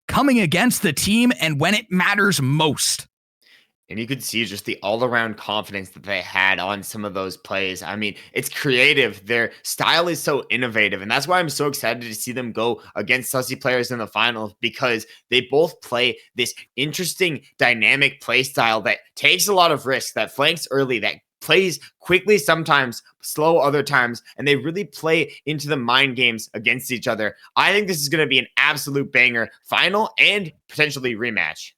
coming against the team and when it matters most. And you could see just the all-around confidence that they had on some of those plays. I mean, it's creative. Their style is so innovative. And that's why I'm so excited to see them go against Sussy players in the finals, because they both play this interesting, dynamic play style that takes a lot of risk, that flanks early, that plays quickly sometimes, slow other times, and they really play into the mind games against each other. I think this is going to be an absolute banger final and potentially rematch.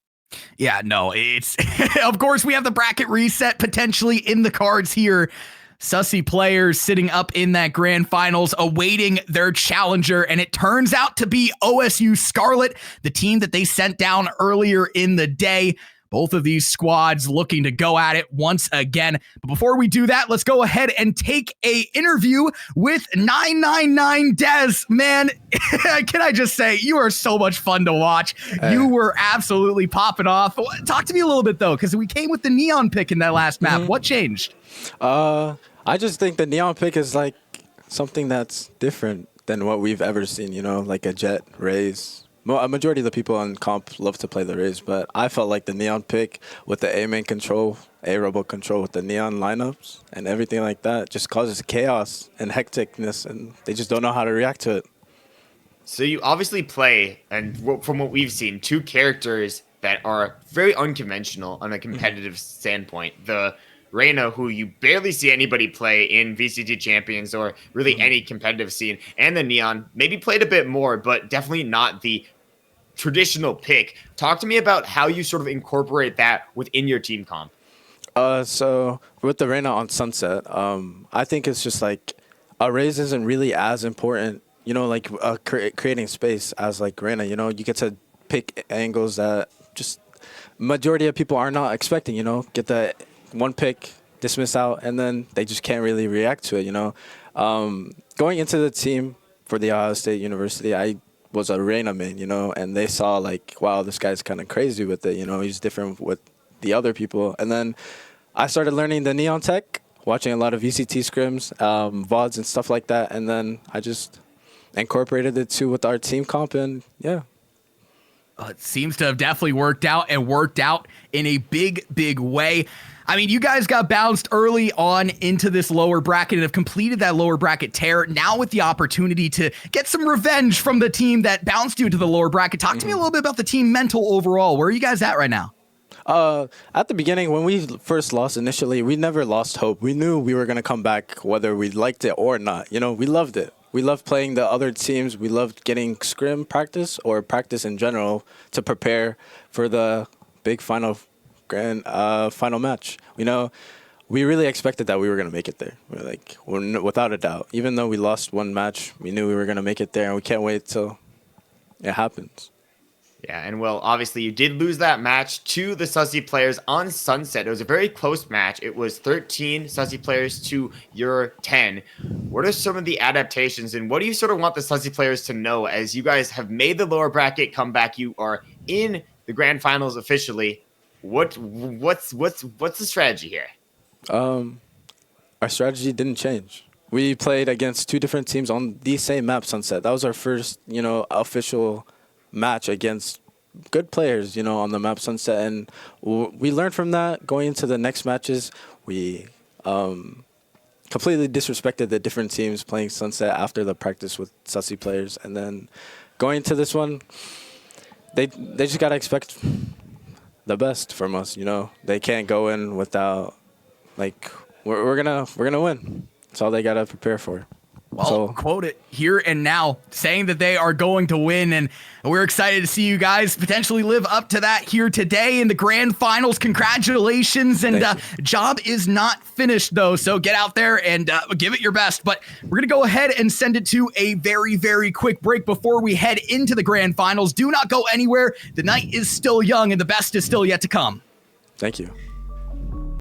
Yeah, no, it's of course we have the bracket reset potentially in the cards here. Sussy players sitting up in that grand finals awaiting their challenger, and it turns out to be OSU Scarlet, the team that they sent down earlier in the day. Both of these squads looking to go at it once again. But before we do that, let's go ahead and take a interview with 999 Dez. Man, can I just say, you are so much fun to watch. You were absolutely popping off. Talk to me a little bit, though, because we came with the neon pick in that last map. What changed? I just think the neon pick is like something that's different than what we've ever seen, you know, like a Jet, Raze. A majority of the people on comp love to play the Raze, but I felt like the neon pick with the A-main control, A-robot control with the neon lineups and everything like that just causes chaos and hecticness, and they just don't know how to react to it. So you obviously play, and from what we've seen, two characters that are very unconventional on a competitive standpoint. The Reyna, who you barely see anybody play in VCT Champions or really any competitive scene, and the Neon, maybe played a bit more, but definitely not the traditional pick. Talk to me about how you sort of incorporate that within your team comp. So with the Reyna on Sunset, I think it's just like a Raze isn't really as important, you know, like creating space as like Reyna. You know, you get to pick angles that just majority of people are not expecting, you know, get the one pick, dismiss out, and then they just can't really react to it, you know. Going into the team for the Ohio State University, I was a Reyna main, you know, and they saw like, wow, this guy's kind of crazy with it, you know, he's different with the other people. And then I started learning the neon tech, watching a lot of VCT scrims, VODs and stuff like that, and then I just incorporated it too with our team comp, and yeah. It seems to have definitely worked out, and worked out in a big, big way. I mean, you guys got bounced early on into this lower bracket and have completed that lower bracket tear. Now with the opportunity to get some revenge from the team that bounced you to the lower bracket. Talk to me a little bit about the team mental overall. Where are you guys at right now? At the beginning, when we first lost initially, we never lost hope. We knew we were going to come back whether we liked it or not. You know, we loved it. We loved playing the other teams. We loved getting scrim practice or practice in general to prepare for the big final match. You know, we really expected that we were going to make it there. We're without a doubt. Even though we lost one match, we knew we were going to make it there, and we can't wait till it happens. Yeah, and well, obviously you did lose that match to the Sussy players on Sunset. It was a very close match. It was 13 Sussy players to your 10. What are some of the adaptations, and what do you sort of want the Sussy players to know as you guys have made the lower bracket comeback? You are in the grand finals officially. What's the strategy here? Our strategy didn't change. We played against two different teams on the same map, Sunset. That was our first, you know, official match against good players, you know, on the map Sunset, and we learned from that. Going into the next matches, we completely disrespected the different teams playing Sunset after the practice with Sussy players, and then going to this one, they just gotta expect the best from us, you know. They can't go in without, like, we're gonna win. That's all they gotta prepare for. Well, So- quote it here and now, saying that they are going to win, and we're excited to see you guys potentially live up to that here today in the grand finals. Congratulations, and job is not finished though, so get out there and give it your best. But we're gonna go ahead and send it to a very, very quick break before we head into the grand finals. Do not go anywhere. The night is still young, and the best is still yet to come. Thank you.